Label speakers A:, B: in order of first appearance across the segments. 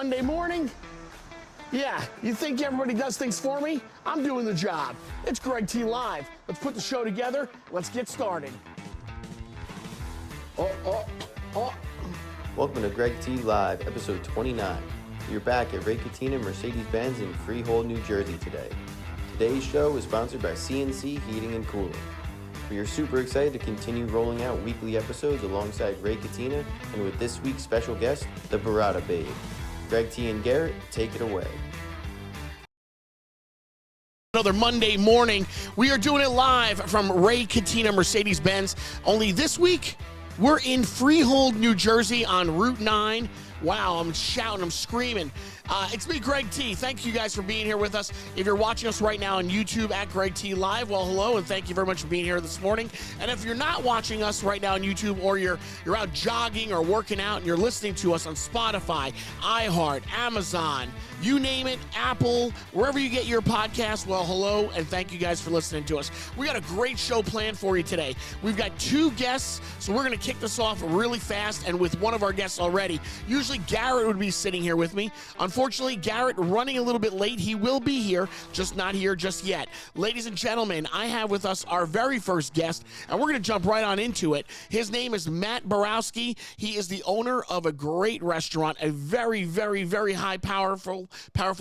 A: Monday morning? Yeah, you think everybody does things for me? I'm doing the job. It's Greg T Live. Let's put the show together. Let's get started.
B: Welcome to Greg T Live, episode 29. You're back at Ray Catena Mercedes-Benz in Freehold, New Jersey today. Today's show is sponsored by CNC Heating and Cooling. We are super excited to continue rolling out weekly episodes alongside Ray Catena and with this week's special guest, the Burrata Babe. Greg T and Garrett, take it away.
A: Another Monday morning. We are doing it live from Ray Catena Mercedes-Benz. Only this week, we're in Freehold, New Jersey on Route 9. Wow, I'm shouting, I'm screaming. It's me, Greg T. Thank you guys for being here with us. If you're watching us right now on YouTube at Greg T Live, well, hello, and thank you very much for being here this morning. And if you're not watching us right now on YouTube, or you're out jogging or working out and you're listening to us on Spotify, iHeart, Amazon, you name it, Apple, wherever you get your podcast, well, hello, and thank you guys for listening to us. We got a great show planned for you today. We've got two guests, so we're going to kick this off really fast, and with one of our guests already. Usually Garrett would be sitting here with me. Unfortunately, Garrett running a little bit late. He will be here, just not here just yet. Ladies and gentlemen, I have with us our very first guest, and we're going to jump right on into it. His name is Matt Borowski. He is the owner of a great restaurant, a very, very, very high, powerful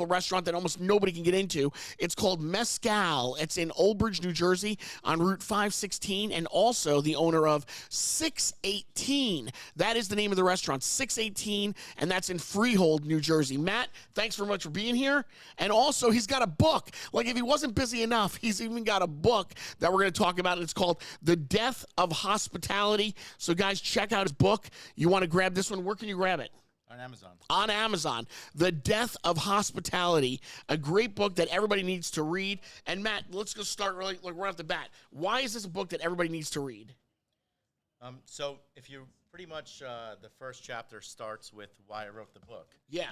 A: restaurant that almost nobody can get into. It's called Mezcal. It's in Old Bridge, New Jersey on Route 516, and also the owner of 618. That is the name of the restaurant, 618, and that's in Freehold, New Jersey. Matt, thanks very much for being here. And also, he's got a book. Like, if he wasn't busy enough, he's even got a book that we're going to talk about. It's called The Death of Hospitality. So, guys, check out his book. You want to grab this one? Where can you grab it?
C: On Amazon.
A: On Amazon. The Death of Hospitality, a great book that everybody needs to read. And, Matt, let's go start right off the bat. Why is this a book that everybody needs to read?
C: So if you pretty much, the first chapter starts with why I wrote the book.
A: Yeah.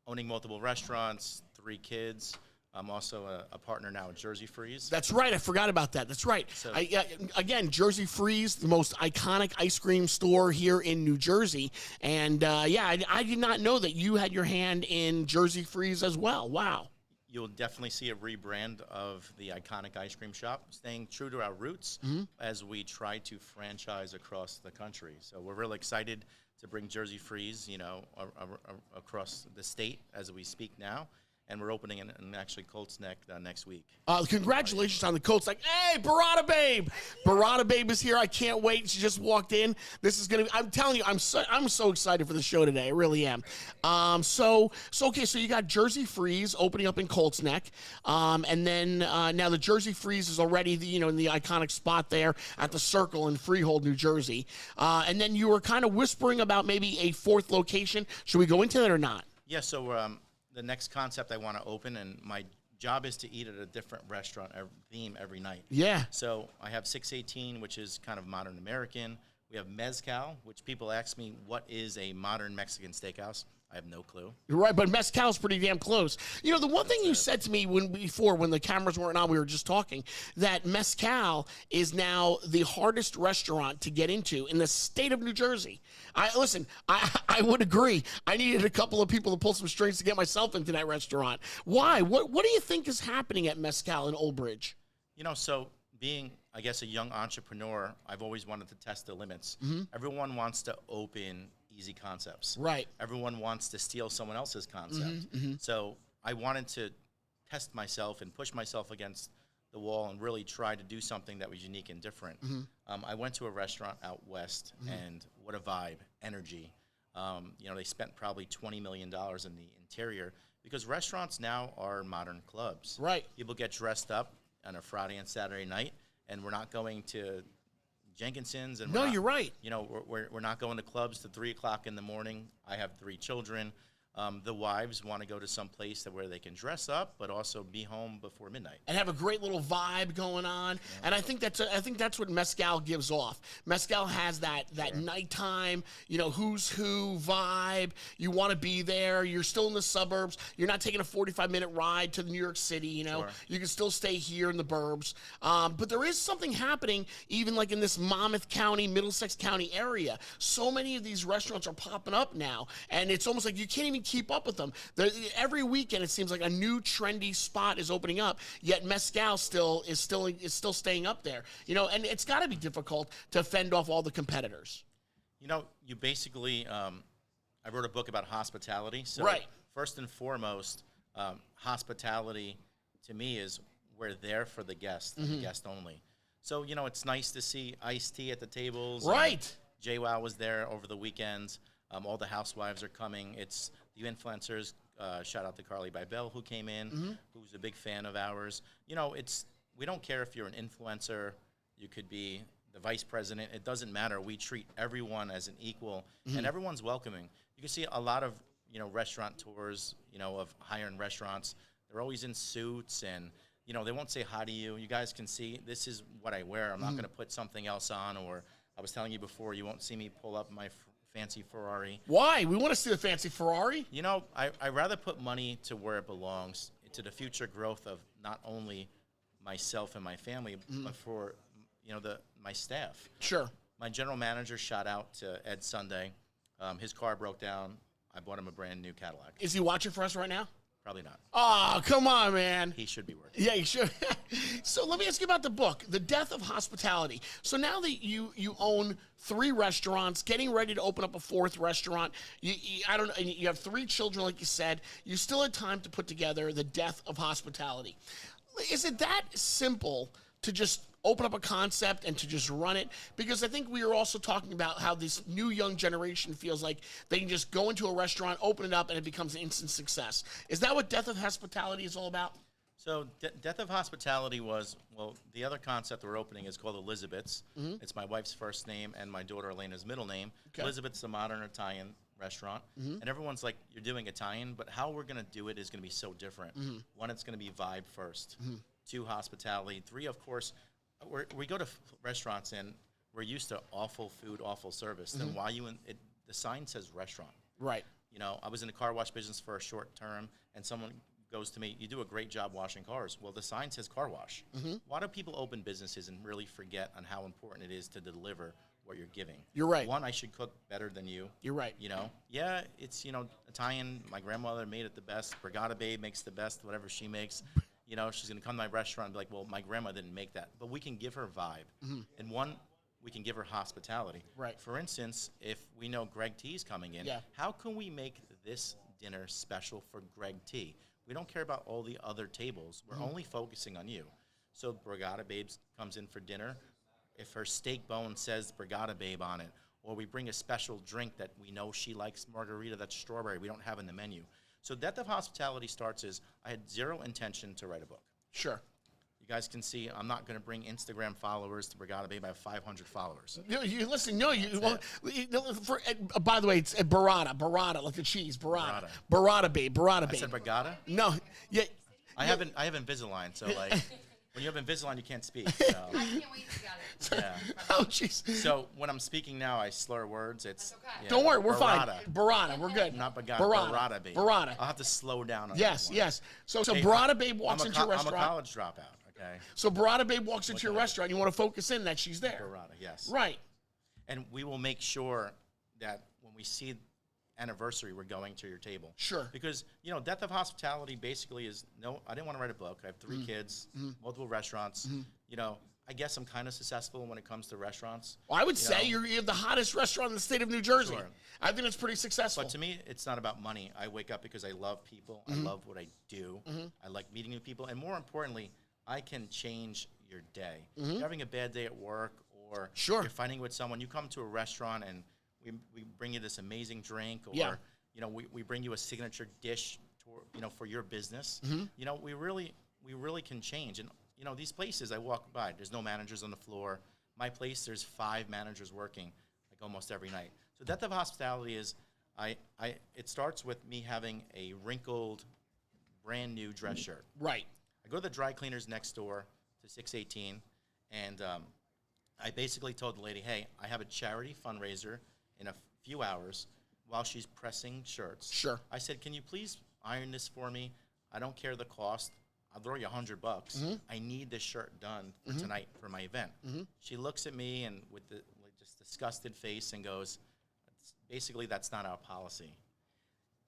C: Owning multiple restaurants, 3 kids. I'm also a partner now at Jersey Freeze.
A: That's right. I forgot about that. That's right.
C: So,
A: again, Jersey Freeze, the most iconic ice cream store here in New Jersey. And, I did not know that you had your hand in Jersey Freeze as well. Wow.
C: You'll definitely see a rebrand of the iconic ice cream shop, staying true to our roots as we try to franchise across the country. So we're really excited to bring Jersey Freeze, across the state as we speak now. And we're opening in actually Colts Neck next week.
A: Congratulations on the Colts. Like, hey, Burrata Babe. Burrata Babe is here. I can't wait. She just walked in. This is going to be, I'm telling you, I'm so excited for the show today. I really am. So you got Jersey Freeze opening up in Colts Neck. And then now the Jersey Freeze is already, in the iconic spot there at the Circle in Freehold, New Jersey. And then you were kind of whispering about maybe a 4th location. Should we go into that or not?
C: Yeah, so the next concept I want to open, and my job is to eat at a different restaurant theme every night.
A: Yeah.
C: So I have 618, which is kind of modern American. We have Mezcal, which people ask me, what is a modern Mexican steakhouse? I have no clue.
A: You're right, but Mezcal's pretty damn close. The one thing you said to me when the cameras weren't on, we were just talking, that Mezcal is now the hardest restaurant to get into in the state of New Jersey. I would agree. I needed a couple of people to pull some strings to get myself into that restaurant. Why? What do you think is happening at Mezcal in Old Bridge?
C: So being, I guess, a young entrepreneur, I've always wanted to test the limits. Everyone wants to open easy concepts.
A: Right.
C: Everyone wants to steal someone else's concept. So I wanted to test myself and push myself against the wall and really try to do something that was unique and different. I went to a restaurant out west, and what a vibe, energy. They spent probably $20 million in the interior because restaurants now are modern clubs.
A: Right.
C: People get dressed up on a Friday and Saturday night, and we're not going to Jenkinson's. And
A: you're right.
C: We're not going to clubs to 3 o'clock in the morning. I have 3 children. The wives want to go to some place where they can dress up, but also be home before midnight
A: and have a great little vibe going on. Yeah. And I think that's what Mezcal gives off. Mezcal has that nighttime, who's who vibe. You want to be there. You're still in the suburbs. You're not taking a 45-minute ride to New York City. You can still stay here in the burbs. But there is something happening, even like in this Monmouth County, Middlesex County area. So many of these restaurants are popping up now, and it's almost like you can't even keep up with them. Every weekend, it seems like a new trendy spot is opening up. Yet Mezcal is still staying up there. And it's got to be difficult to fend off all the competitors.
C: You basically, I wrote a book about hospitality. So
A: right.
C: First and foremost, hospitality to me is we're there for the guest, and the guest only. So it's nice to see iced tea at the tables.
A: Right.
C: JWoww was there over the weekends. All the housewives are coming. It's the influencers. Shout out to Carly Bybel who came in, who's a big fan of ours. We don't care if you're an influencer. You could be the vice president. It doesn't matter. We treat everyone as an equal, and everyone's welcoming. You can see a lot of restaurateurs, of higher-end restaurants. They're always in suits, and they won't say hi to you. You guys can see this is what I wear. I'm not going to put something else on. Or I was telling you before, you won't see me pull up my fancy Ferrari.
A: Why? We want to see the fancy Ferrari.
C: I rather put money to where it belongs, to the future growth of not only myself and my family, but for my staff.
A: Sure.
C: My general manager, shout out to Ed Sunday. His car broke down. I bought him a brand new Cadillac.
A: Is he watching for us right now?
C: Probably not.
A: Oh, come on, man.
C: He should be working.
A: Yeah, he should. So let me ask you about the book, The Death of Hospitality. So now that you own 3 restaurants, getting ready to open up a 4th restaurant, you have 3 children, like you said, you still had time to put together The Death of Hospitality. Is it that simple to just open up a concept and to just run it? Because I think we were also talking about how this new young generation feels like they can just go into a restaurant, open it up, and it becomes an instant success. Is that what Death of Hospitality is all about?
C: So Death of Hospitality was, the other concept we're opening is called Elizabeth's. It's my wife's first name and my daughter Elena's middle name. Okay. Elizabeth's a modern Italian restaurant. And everyone's like, you're doing Italian, but how we're going to do it is going to be so different. One, it's going to be vibe first. 2, hospitality. 3, of course, we go to restaurants and we're used to awful food, awful service. Then why the sign says restaurant.
A: Right.
C: I was in the car wash business for a short term, and someone goes to me, you do a great job washing cars. Well, the sign says car wash. Why do people open businesses and really forget on how important it is to deliver what you're giving?
A: You're right.
C: 1, I should cook better than you.
A: You're right.
C: Yeah, it's, Italian. My grandmother made it the best. Burrata Babe makes the best, whatever she makes. She's going to come to my restaurant and be like, well, my grandma didn't make that. But we can give her vibe. And 1, we can give her hospitality.
A: Right.
C: For instance, if we know Greg T is coming in, how can we make this dinner special for Greg T? We don't care about all the other tables. We're only focusing on you. So Burrata Babe comes in for dinner. If her steak bone says Burrata Babe on it, or we bring a special drink that we know she likes, margarita that's strawberry, we don't have in the menu. So Death of Hospitality starts as I had 0 intention to write a book.
A: Sure.
C: You guys can see I'm not going to bring Instagram followers to Burrata Babe. I have 500 followers.
A: Listen, by the way, it's Burrata, like the cheese, Burrata Babe.
C: I said Burrata?
A: No, yeah.
C: I have Invisalign, so like when you have Invisalign, you can't speak. So.
D: I can't wait to get it.
C: Yeah.
A: Oh, jeez.
C: So when I'm speaking now, I slur words. It's
D: That's okay.
C: Yeah,
A: Don't worry, we're
C: Burrata.
A: fine. Burrata, we're good.
C: Not Burrata.
A: Burrata
C: Babe.
A: Burrata.
C: I'll have to slow down on
A: Yes,
C: that one.
A: yes. So
C: Hey,
A: Burrata Babe walks into your
C: I'm
A: restaurant.
C: a college dropout, okay?
A: So Burrata Babe walks into your restaurant. You want to focus in that she's there.
C: Burrata, yes.
A: Right.
C: And we will make sure that when we see anniversary, we're going to your table.
A: Sure.
C: Because, Death of Hospitality basically is, I didn't want to write a book. I have 3 kids, multiple restaurants. I guess I'm kind of successful when it comes to restaurants.
A: Well, I would say you have the hottest restaurant in the state of New Jersey.
C: Sure.
A: I think it's pretty successful.
C: But to me, it's not about money. I wake up because I love people. I love what I do. I like meeting new people. And more importantly, I can change your day. If you're having a bad day at work or you're fighting with someone, you come to a restaurant and we bring you this amazing drink or, we bring you a signature dish, for your business. We really can change. And, these places I walk by, there's no managers on the floor. My place, there's 5 managers working like almost every night. So Death of Hospitality is It starts with me having a wrinkled, brand new dress shirt.
A: Right.
C: I go to the dry cleaners next door to 618, and I basically told the lady, hey, I have a charity fundraiser in a few hours while she's pressing shirts.
A: Sure.
C: I said, can you please iron this for me? I don't care the cost. I'll throw you $100. I need this shirt done for tonight for my event. She looks at me and with the just disgusted face and goes, basically, that's not our policy.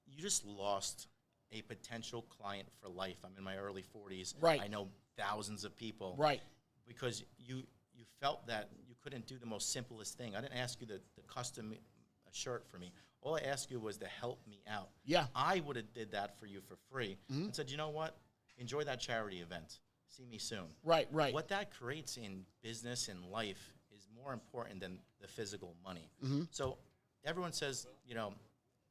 C: You just lost a potential client for life. I'm in my early 40s.
A: Right.
C: I know thousands of people.
A: Right.
C: Because you felt that you couldn't do the most simplest thing. I didn't ask you to custom a shirt for me. All I asked you was to help me out.
A: Yeah.
C: I would have did that for you for free and said, you know what? Enjoy that charity event. See me soon.
A: Right, right.
C: What that creates in business and life is more important than the physical money. So everyone says, you know,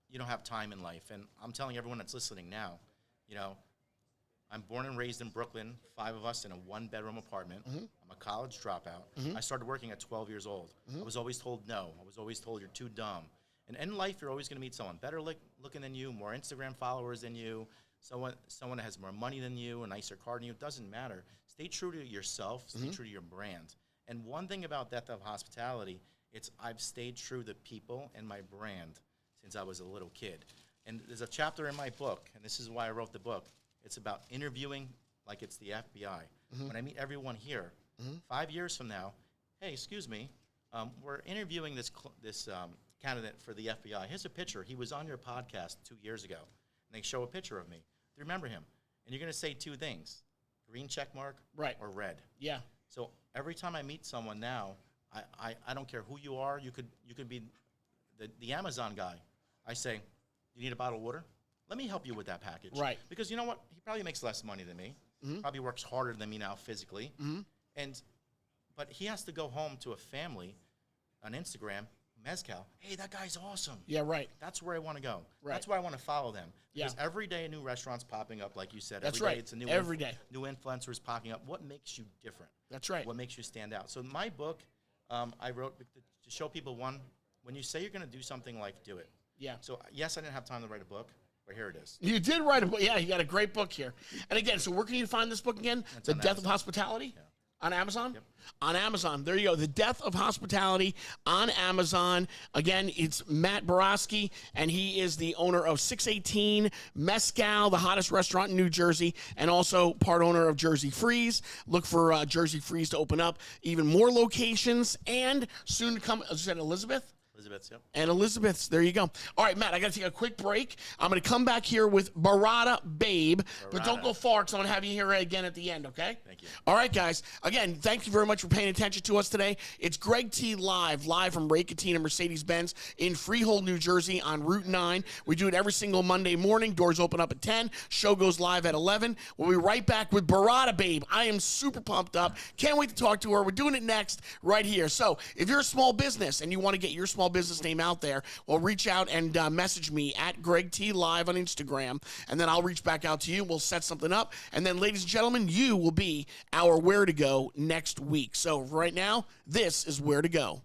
C: you don't have time in life. And I'm telling everyone that's listening now, you know, I'm born and raised in Brooklyn, 5 of us in a 1-bedroom apartment. I'm a college dropout. I started working at 12 years old. I was always told no. I was always told you're too dumb. And in life, you're always going to meet someone better looking than you, more Instagram followers than you, someone that has more money than you, a nicer car than you. It doesn't matter. Stay true to yourself. Stay true to your brand. And one thing about Death of Hospitality, I've stayed true to people and my brand since I was a little kid. And there's a chapter in my book, and this is why I wrote the book. It's about interviewing like it's the FBI. When I meet everyone here, 5 years from now, hey, excuse me, we're interviewing this candidate for the FBI. Here's a picture. He was on your podcast 2 years ago. And they show a picture of me. Do you remember him? And you're going to say 2 things, green check mark or red.
A: Yeah.
C: So every time I meet someone now, I don't care who you are. You could be the Amazon guy. I say, you need a bottle of water? Let me help you with that package.
A: Right.
C: Because you know what? He probably makes less money than me. Probably works harder than me now physically. But he has to go home to a family on Instagram, Mezcal. Hey, that guy's awesome.
A: Yeah, right.
C: That's where I want to go.
A: Right.
C: That's why I want to follow them.
A: Yeah.
C: Because every day a new restaurant's popping up, like you said.
A: That's
C: every
A: right.
C: Day it's a new
A: Every day.
C: New influencers popping up. What makes you different?
A: That's right.
C: What makes you stand out? So my book, I wrote to show people, one, when you say you're going to do something, like, do it.
A: Yeah.
C: So yes, I didn't have time to write a book, but here it is.
A: You did write a book. Yeah, you got a great book here. And again, so where can you find this book again?
C: It's
A: The
C: on
A: Death
C: Amazon.
A: of Hospitality?
C: Yeah.
A: On Amazon?
C: Yep.
A: On Amazon. There you go. The Death of Hospitality on Amazon. Again, it's Matt Borowski, and he is the owner of 618 Mezcal, the hottest restaurant in New Jersey, and also part owner of Jersey Freeze. Look for Jersey Freeze to open up even more locations, and soon to come, as you said, Elizabeth?
C: Elizabeth's, yep.
A: And Elizabeth's, there you go. All right, Matt, I got to take a quick break. I'm going to come back here with Burrata Babe, but don't go far because I'm going to have you here again at the end, okay?
C: Thank you.
A: All right, guys. Again, thank you very much for paying attention to us today. It's Greg T. live from Ray Catena Mercedes-Benz in Freehold, New Jersey on Route 9. We do it every single Monday morning. Doors open up at 10. Show goes live at 11. We'll be right back with Burrata Babe. I am super pumped up. Can't wait to talk to her. We're doing it next right here. So if you're a small business and you want to get your small business name out there, well, reach out and message me at Greg T Live on Instagram, and then I'll reach back out to you. We'll set something up, and then, ladies and gentlemen, you will be our Where to Go next week. So right now, this is Where to Go.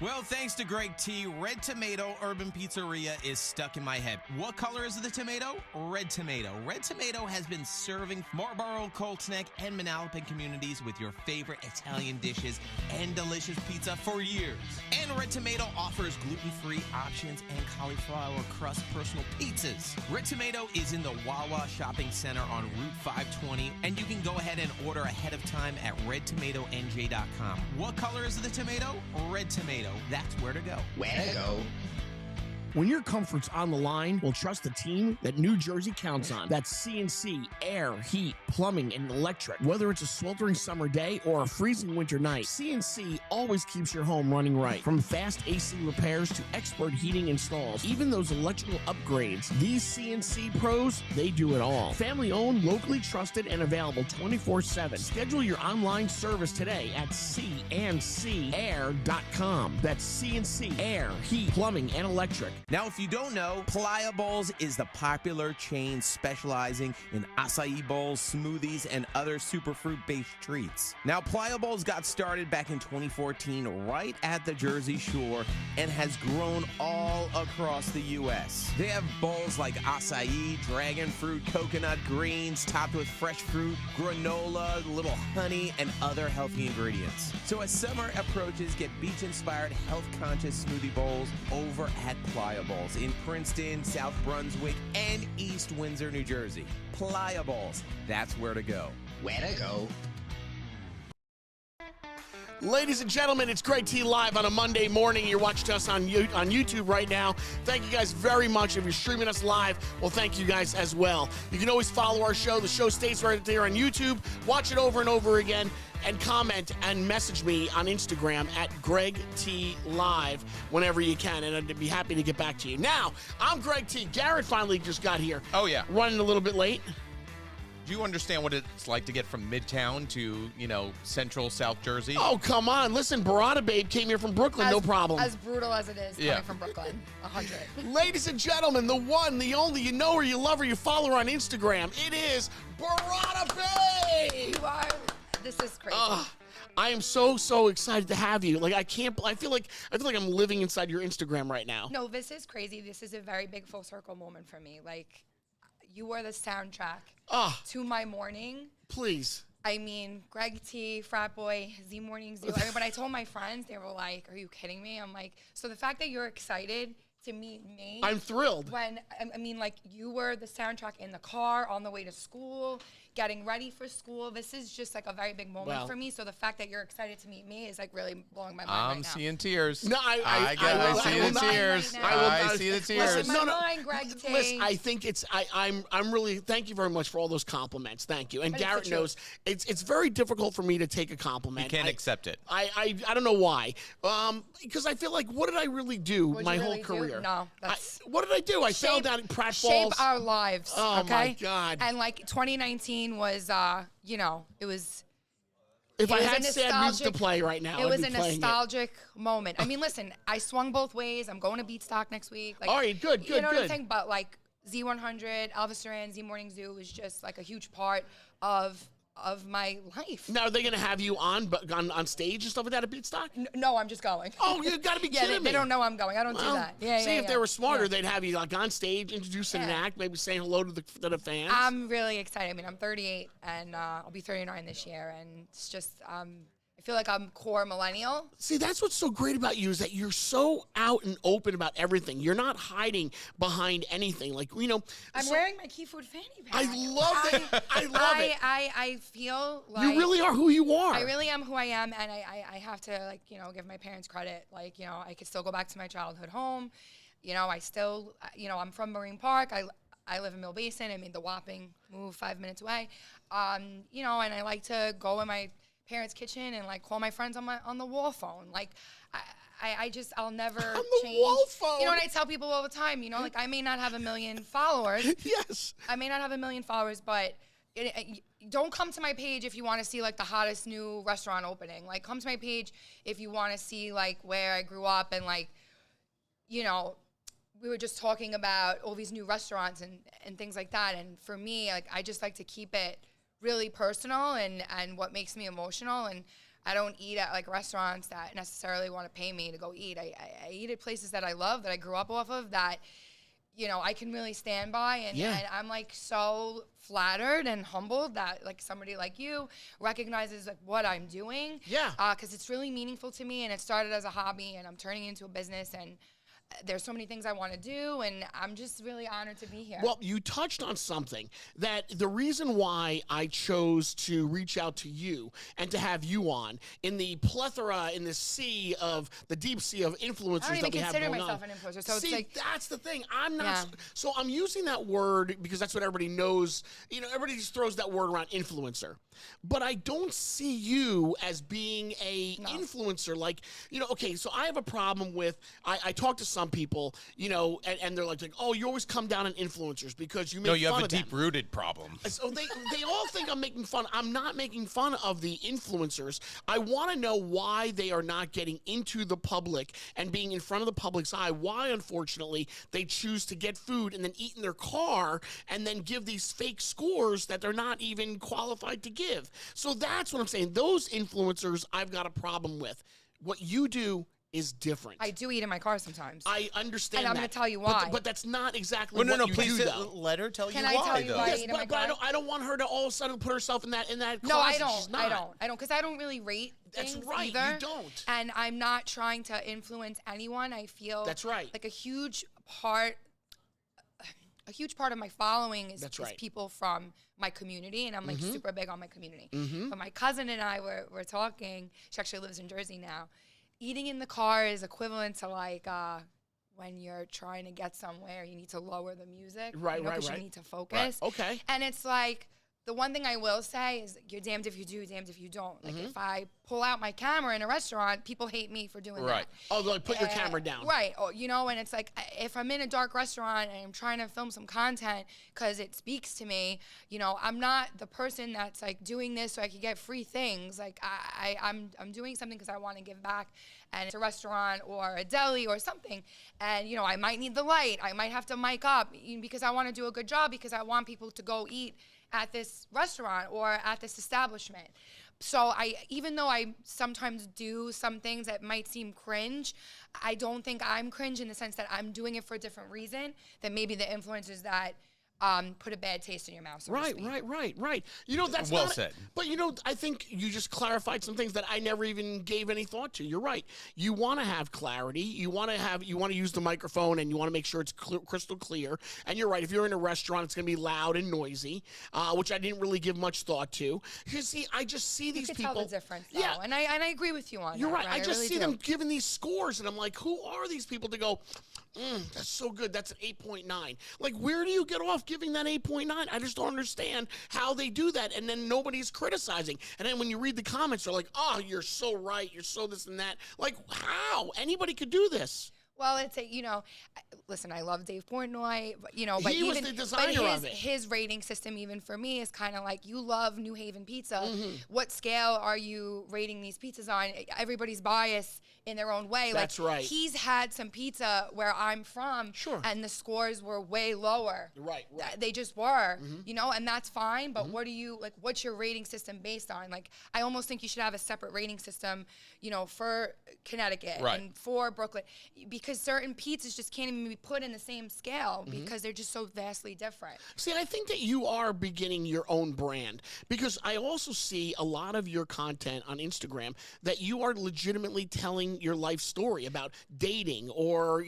E: Well, thanks to Greg T, Red Tomato Urban Pizzeria is stuck in my head. What color is the tomato? Red Tomato. Red Tomato has been serving Marlboro, Cold Snack, and Manalapan communities with your favorite Italian dishes and delicious pizza for years. And Red Tomato offers gluten-free options and cauliflower crust personal pizzas. Red Tomato is in the Wawa Shopping Center on Route 520, and you can go ahead and order ahead of time at redtomatonj.com. What color is the tomato? Red Tomato. That's where to go.
B: Where to go?
A: When your comfort's on the line, we'll trust the team that New Jersey counts on. That's CNC, air, heat, plumbing, and electric. Whether it's a sweltering summer day or a freezing winter night, CNC always keeps your home running right. From fast AC repairs to expert heating installs, even those electrical upgrades, these CNC pros, they do it all. Family owned, locally trusted, and available 24/7. Schedule your online service today at cncair.com. That's CNC, air, heat, plumbing, and electric.
E: Now, if you don't know, Playa Bowls is the popular chain specializing in acai bowls, smoothies, and other superfruit-based treats. Now, Playa Bowls got started back in 2014 right at the Jersey Shore and has grown all across the U.S. They have bowls like acai, dragon fruit, coconut greens, topped with fresh fruit, granola, little honey, and other healthy ingredients. So as summer approaches, get beach-inspired, health-conscious smoothie bowls over at Playa Bowls in Princeton, South Brunswick, and East Windsor, New Jersey. Playa Bowls, that's where to go.
F: Where to go?
A: Ladies and gentlemen, it's Greg T live on a Monday morning. You're watching us on YouTube right now. Thank you guys very much. If you're streaming us live, well, thank you guys as well. You can always follow our show. The show stays right there on YouTube. Watch it over and over again, and comment and message me on Instagram at Greg T Live whenever you can, and I'd be happy to get back to you. Now, I'm Greg T. Garrett finally just got here.
G: Oh, yeah.
A: Running a little bit late.
G: Do you understand what it's like to get from Midtown to, central South Jersey?
A: Oh, come on. Listen, Burrata Babe came here from Brooklyn, no problem.
D: As brutal as it is coming from Brooklyn, 100.
A: Ladies and gentlemen, the one, the only, you know her, you love her, you follow her on Instagram. It is Burrata Babe!
D: You are, this is crazy.
A: I am so excited to have you. Like, I feel like I'm living inside your Instagram right now.
D: No, this is crazy. This is a very big full circle moment for me. Like, you were the soundtrack to my morning.
A: Please.
D: I mean, Greg T, Frat Boy, Z Morning Zoo. I mean, but I told my friends, they were like, are you kidding me? I'm like, so the fact that you're excited to meet me.
A: I'm thrilled.
D: When, I mean, like, you were the soundtrack in the car, on the way to school, getting ready for school. This is just like a very big moment for me. So the fact that you're excited to meet me is like really blowing my mind right now.
G: I'm seeing tears.
A: No, I
G: see the tears. I see the tears.
D: Listen, no, Greg T.
A: Listen, I think it's I'm really, thank you very much for all those compliments. Thank you. And
D: But
A: Garrett knows it's very difficult for me to take a compliment.
G: You can't accept it.
A: I don't know why. Because I feel like, what did I really do
D: What'd
A: my
D: you
A: whole
D: really do?
A: career?
D: No, that's
A: what did I do? I fell down at Pratt Falls.
D: Shape our lives.
A: Oh,
D: okay?
A: my God.
D: And like 2019 was, it was.
A: If I
D: was
A: had
D: a
A: sad music to
D: nostalgic-
A: play right now,
D: It
A: I'd
D: was
A: be
D: a
A: playing it.
D: nostalgic moment. I mean, listen, I swung both ways. I'm going to Beatstock next week. Like,
A: All right, good.
D: You know what I'm saying? But like Z100, Elvis Duran, Z Morning Zoo was just like a huge part of my life.
A: Now, are they going to have you on stage and stuff like that at Beatstock?
D: No, I'm just going.
A: Oh, you got to be kidding me.
D: They don't know I'm going. I don't do that.
A: See, if they were smarter,
D: Yeah.
A: they'd have you like on stage, introducing an act, maybe saying hello to the fans.
D: I'm really excited. I mean, I'm 38 and I'll be 39 this year, and it's just I feel like I'm core millennial.
A: See, that's what's so great about you is that you're so out and open about everything. You're not hiding behind anything. Like,
D: I'm wearing my Key Food fanny pack.
A: I love it. I love it.
D: I feel like
A: You really are who you are.
D: I really am who I am, and I have to give my parents credit. Like, I could still go back to my childhood home. I still I'm from Marine Park. I live in Mill Basin. I made the whopping move 5 minutes away. And I like to go in my parents' kitchen and like call my friends on the wall phone. Like I'll never
A: On the
D: change.
A: wall phone.
D: And I tell people all the time, like I may not have 1 million followers.
A: Yes.
D: I may not have 1 million followers, but don't come to my page if you want to see like the hottest new restaurant opening. Like, come to my page if you want to see like where I grew up, and like, we were just talking about all these new restaurants and things like that. And for me, like, I just like to keep it really personal and what makes me emotional. And I don't eat at like restaurants that necessarily want to pay me to go eat. I eat at places that I love, that I grew up off of, that I can really stand by, and I'm like so flattered and humbled that like somebody like you recognizes like what I'm doing.
A: Yeah.
D: Because it's really meaningful to me, and it started as a hobby, and I'm turning it into a business, and there's so many things I want to do, and I'm just really honored to be here.
A: Well, you touched on something that the reason why I chose to reach out to you and to have you on in the plethora, in the deep sea of influencers
D: I don't even
A: that we have
D: consider
A: going
D: myself
A: on.
D: an influencer, so
A: See,
D: it's like,
A: that's the thing. I'm not.
D: Yeah.
A: So I'm using that word because that's what everybody knows. Everybody just throws that word around, influencer. But I don't see you as being a influencer. Like, okay, so I have a problem with, I talk to some people, and they're like, oh, you always come down on influencers because you make
G: No, you
A: fun
G: have a
A: of them.
G: deep-rooted problem.
A: So they all think I'm making fun. I'm not making fun of the influencers. I want to know why they are not getting into the public and being in front of the public's eye. Why, unfortunately, they choose to get food and then eat in their car and then give these fake scores that they're not even qualified to give. So that's what I'm saying. Those influencers I've got a problem with. What you do is different.
D: I do eat in my car sometimes.
A: I understand
D: And I'm
A: that.
D: going to tell you why.
A: But that's not exactly
G: Well,
A: what you
G: please
A: do, though.
G: let her tell
D: Can
G: you
D: I
G: why,
D: tell you
G: though.
D: why?
A: Yes,
D: eat in my
A: but
D: car?
A: I don't want her to all of a sudden put herself in that closet.
D: No, I
A: She's
D: don't.
A: not.
D: Because I don't really rate
A: That's
D: things
A: right,
D: either.
A: you don't.
D: And I'm not trying to influence anyone. I feel
A: That's right.
D: like a huge part of my following is,
A: That's
D: is
A: right.
D: people from my community, and I'm like super big on my community.
A: Mm-hmm.
D: But my cousin and I were talking. She actually lives in Jersey now. Eating in the car is equivalent to like when you're trying to get somewhere, you need to lower the music,
A: Right, right,
D: because
A: right.
D: you need to focus.
A: Okay.
D: And it's like, the one thing I will say is you're damned if you do, damned if you don't. Like if I pull out my camera in a restaurant, people hate me for doing
G: Right.
D: that.
A: Oh, like put your camera down.
D: Right. Or, and it's like if I'm in a dark restaurant and I'm trying to film some content because it speaks to me, I'm not the person that's like doing this so I can get free things. Like I'm doing something because I want to give back, and it's a restaurant or a deli or something. And, I might need the light. I might have to mic up because I want to do a good job, because I want people to go eat at this restaurant or at this establishment. So even though I sometimes do some things that might seem cringe, I don't think I'm cringe in the sense that I'm doing it for a different reason than maybe the influencers that put a bad taste in your mouth. So to
A: Right. That's
G: Well
A: not
G: said.
A: But I think you just clarified some things that I never even gave any thought to. You're right. You want to have clarity. You want to use the microphone, and you want to make sure it's crystal clear. And you're right. If you're in a restaurant, it's going to be loud and noisy, which I didn't really give much thought to. You see, I just see these
D: you can
A: people.
D: tell the difference, though.
A: Yeah.
D: And I agree with you on
A: You're
D: that.
A: right. I just
D: really
A: see
D: do.
A: them giving these scores, and I'm like, who are these people to go, that's so good. That's an 8.9. Like, where do you get off giving that 8.9? I just don't understand how they do that. And then nobody's criticizing. And then when you read the comments, they're like, oh, you're so right. You're so this and that. Like, how? Anybody could do this.
D: Well, it's listen, I love Dave Portnoy, but but
A: He was
D: even
A: the designer of it.
D: his rating system, even for me, is kind of like, you love New Haven pizza.
A: Mm-hmm.
D: What scale are you rating these pizzas on? Everybody's biased in their own way.
A: That's right.
D: He's had some pizza where I'm from,
A: Sure.
D: and the scores were way lower.
A: Right.
D: They just were, and that's fine. But what's your rating system based on? Like, I almost think you should have a separate rating system, for Connecticut
G: Right.
D: and for Brooklyn, because certain pizzas just can't even be put in the same scale because they're just so vastly different.
A: See, I think that you are beginning your own brand, because I also see a lot of your content on Instagram that you are legitimately telling your life story about dating or,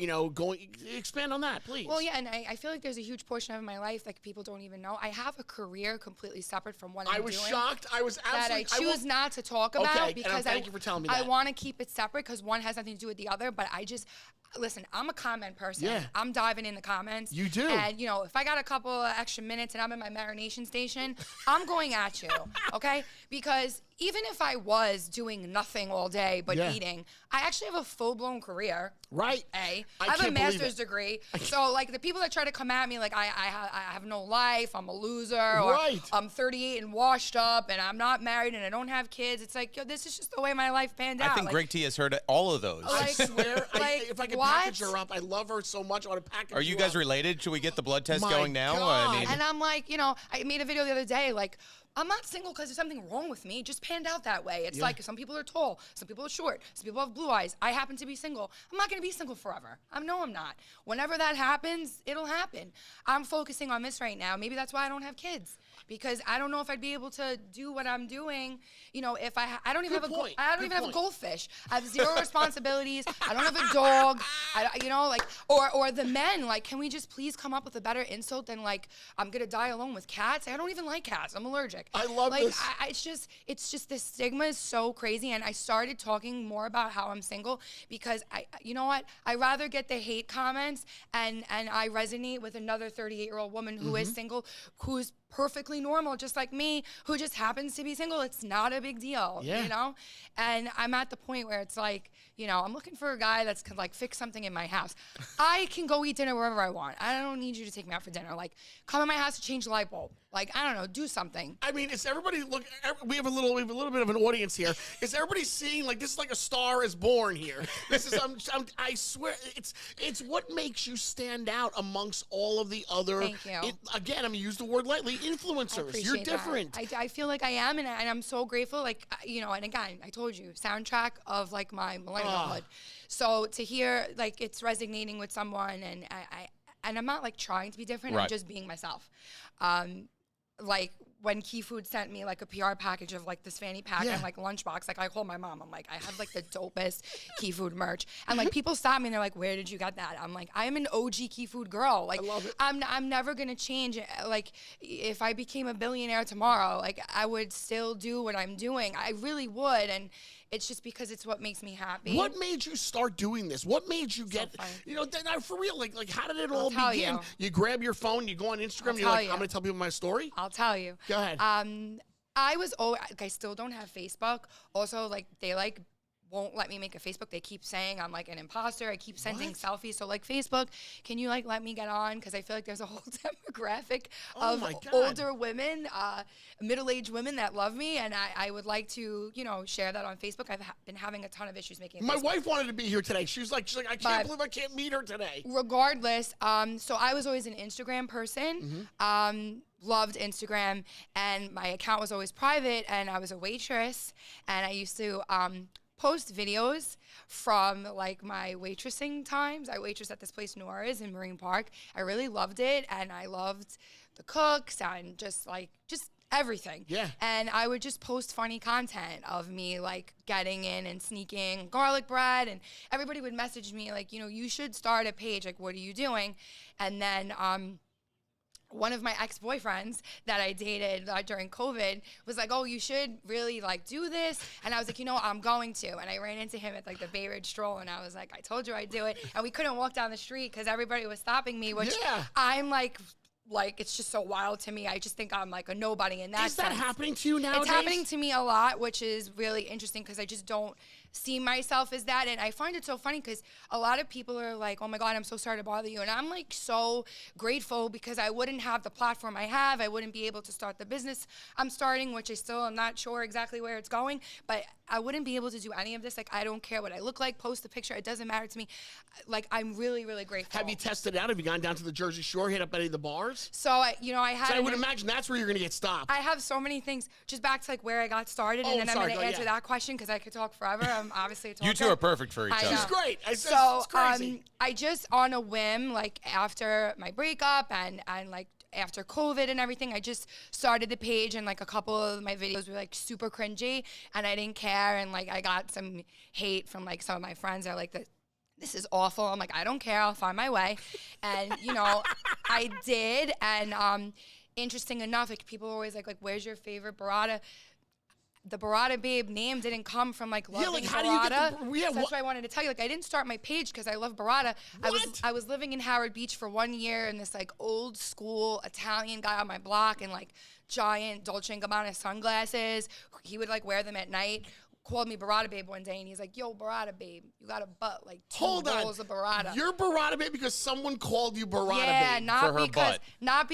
A: expand on that, please.
D: Well, yeah, and I feel like there's a huge portion of my life that people don't even know. I have a career completely separate from what I'm doing.
A: I was shocked. I was
D: That
A: absolutely.
D: I choose not to talk about,
A: Okay, and
D: because
A: thank you for telling me
D: I
A: that.
D: want to keep it separate because one has nothing to do with the other. But listen, I'm a comment person.
A: Yeah.
D: I'm diving in the comments.
A: You do.
D: And, if I got a couple of extra minutes and I'm in my marination station, I'm going at you, okay? Because even if I was doing nothing all day but
A: Yeah.
D: eating, I actually have a full-blown career.
A: Right.
D: I
A: I
D: have a
A: can't believe
D: master's
A: it.
D: degree. So, like, the people that try to come at me like I have no life, I'm a loser, or
A: Right.
D: I'm 38 and washed up, and I'm not married, and I don't have kids. It's like, this is just the way my life panned out.
G: I think
D: Like,
G: Greg T has heard all of those.
A: I swear, if I could package
D: what?
A: her up, I love her so much. I want to package
G: Are you guys
A: up.
G: related? Should we get the blood test
A: My
G: going now?
A: God.
D: And I'm like, I made a video the other day, like, I'm not single because there's something wrong with me. It just panned out that way. It's like some people are tall, some people are short, some people have blue eyes. I happen to be single. I'm not going to be single forever. I'm not. Whenever that happens, it'll happen. I'm focusing on this right now. Maybe that's why I don't have kids, because I don't know if I'd be able to do what I'm doing. If I don't even
A: Good
D: have
A: point.
D: I don't
A: Good
D: even have a
A: point.
D: goldfish. I have zero responsibilities. I don't have a dog. Or the men, like, can we just please come up with a better insult than like, I'm gonna die alone with cats? I don't even like cats. I'm allergic. chick.
A: I love
D: like,
A: this.
D: It's just the stigma is so crazy. And I started talking more about how I'm single because you know what? I rather get the hate comments and I resonate with another 38-year-old woman who is single, who's perfectly normal, just like me, who just happens to be single. It's not a big deal, you know? And I'm at the point where it's like, you know, I'm looking for a guy that's can like fix something in my house. I can go eat dinner wherever I want. I don't need you to take me out for dinner. Like, come in my house to change the light bulb. Like, I don't know, do something.
A: I mean, is everybody we have a little bit of an audience here. Is everybody seeing like this is like a Star is Born here? This is I swear it's what makes you stand out amongst all of the other.
D: Thank you.
A: Again, I'm gonna use the word lightly. Influencers. You're different.
D: I feel like I am, and I'm so grateful. Like, you know, and again, I told you, soundtrack of like my millennialhood. So to hear like it's resonating with someone, and I'm not like trying to be different.
G: Right.
D: I'm just being myself. Like when Key Food sent me like a PR package of like this fanny pack and like lunchbox, like I called my mom. I'm like, I have like the dopest Key Food merch, and like people stop me and they're like, where did you get that? I'm like, I am an OG Key Food girl. Like,
A: I love it.
D: I'm never gonna change. Like, if I became a billionaire tomorrow, like I would still do what I'm doing. I really would, and it's just because it's what makes me happy.
A: What made you start doing this? What made you get,
D: fun.
A: you know, for real, like how did it all
D: tell
A: begin?
D: You.
A: You grab your phone, you go on Instagram,
D: I'll
A: you're like,
D: tell you.
A: I'm going to tell people my story?
D: I'll tell you.
A: Go ahead.
D: I was always, like, I still don't have Facebook. Also, like, they like won't let me make a Facebook. They keep saying I'm like an imposter. I keep sending selfies. So like, Facebook, can you like let me get on? Because I feel like there's a whole demographic of older women, middle-aged women that love me, and I would like to, you know, share that on Facebook. I've been having a ton of issues making it.
A: My wife wanted to be here today. She's like, I can't believe I can't meet her today.
D: Regardless, so I was always an Instagram person. Loved Instagram, and my account was always private, and I was a waitress, and I used to post videos from like my waitressing times. I waitressed at this place, Nora's in Marine Park. I really loved it, and I loved the cooks and just everything.
A: Yeah.
D: And I would just post funny content of me like getting in and sneaking garlic bread, and everybody would message me like, you know, you should start a page. Like, what are you doing? And then one of my ex-boyfriends that I dated during COVID was like, oh, you should really like do this. And I was like, you know what, I'm going to. And I ran into him at like the Bay Ridge Stroll, and I was like, I told you I'd do it. And we couldn't walk down the street because everybody was stopping me, which I'm like it's just so wild to me. I just think I'm like a nobody in that sense.
A: Is that happening to you nowadays?
D: It's happening to me a lot, which is really interesting because I just don't see myself as that. And I find it so funny because a lot of people are like, oh my God, I'm so sorry to bother you. And I'm like so grateful because I wouldn't have the platform I have. I wouldn't be able to start the business I'm starting, which I still am not sure exactly where it's going, but I wouldn't be able to do any of this. Like, I don't care what I look like, post a picture. It doesn't matter to me. Like, I'm really, really grateful.
A: Have you tested it out? Have you gone down to the Jersey Shore, hit up any of the bars?
D: So, I had.
A: So I would imagine that's where you're going to get stopped.
D: I have so many things. Just back to like where I got started, and then I'm going to answer that question because I could talk forever. I'm obviously a talker.
G: You two are perfect for each other.
A: She's great.
D: So,
A: it's crazy.
D: I just on a whim, like after my breakup and like after COVID and everything, I just started the page, and like a couple of my videos were like super cringy, and I didn't care, and like I got some hate from like some of my friends. They're like, this is awful. I'm like, I don't care. I'll find my way. And, you know, I did. And interesting enough, like people are always like, where's your favorite burrata? The Burrata Babe name didn't come from like loving
A: like, how
D: burrata.
A: do you get
D: So that's why I wanted to tell you. Like, I didn't start my page because I love burrata. I was living in Howard Beach for 1 year, and this like old school Italian guy on my block in like giant Dolce & Gabbana sunglasses. He would like wear them at night. Called me Burrata Babe one day, and he's like, yo, Burrata Babe, you got a butt like 2 bowls of burrata.
A: You're Burrata Babe because someone called you Burrata Babe
D: not
A: for her
D: because,
A: butt.
D: not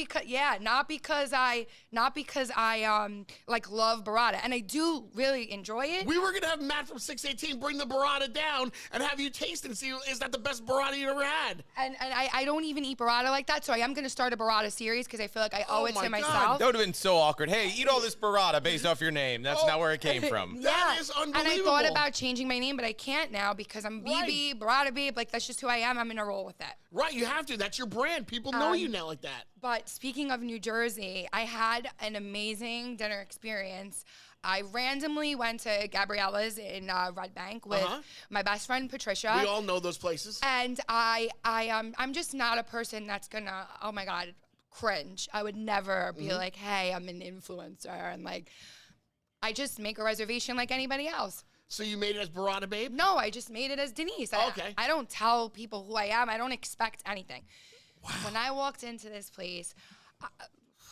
D: because I like love burrata, and I do really enjoy it.
A: We were gonna have Matt from 618 bring the burrata down and have you taste it and see is that the best burrata you ever had.
D: And I don't even eat burrata like that, so I am gonna start a burrata series because I feel like I owe it to myself.
G: That would have been so awkward. Hey, eat all this burrata based off your name. That's not where it came from.
A: That is unbelievable.
D: And I thought about changing my name, but I can't now because I'm BB, Burrata Babe. Like, that's just who I am. I'm going to roll with that.
A: Right, you have to. That's your brand. People know you now like that.
D: But speaking of New Jersey, I had an amazing dinner experience. I randomly went to Gabriella's in Red Bank with my best friend, Patricia.
A: We all know those places.
D: And I'm just not a person that's going to, oh, my God, cringe. I would never be like, hey, I'm an influencer. And like, I just make a reservation like anybody else.
A: So you made it as Burrata Babe?
D: No, I just made it as Denise.
A: Okay.
D: I don't tell people who I am. I don't expect anything. Wow. When I walked into this place,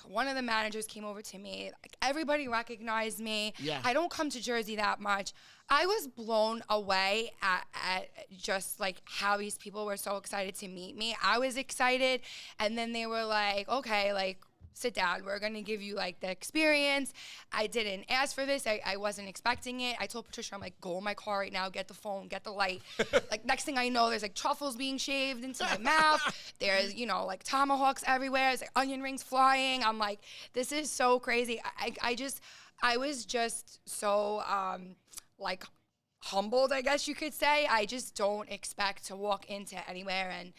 D: one of the managers came over to me. Like, everybody recognized me.
A: Yeah.
D: I don't come to Jersey that much. I was blown away at just like how these people were so excited to meet me. I was excited, and then they were like, okay, like, sit down. We're going to give you like the experience. I didn't ask for this. I wasn't expecting it. I told Patricia, I'm like, go in my car right now, get the phone, get the light. Like, next thing I know, there's like truffles being shaved into my mouth. There's, you know, like tomahawks everywhere. There's like onion rings flying. I'm like, this is so crazy. I was just so like humbled, I guess you could say. I just don't expect to walk into anywhere and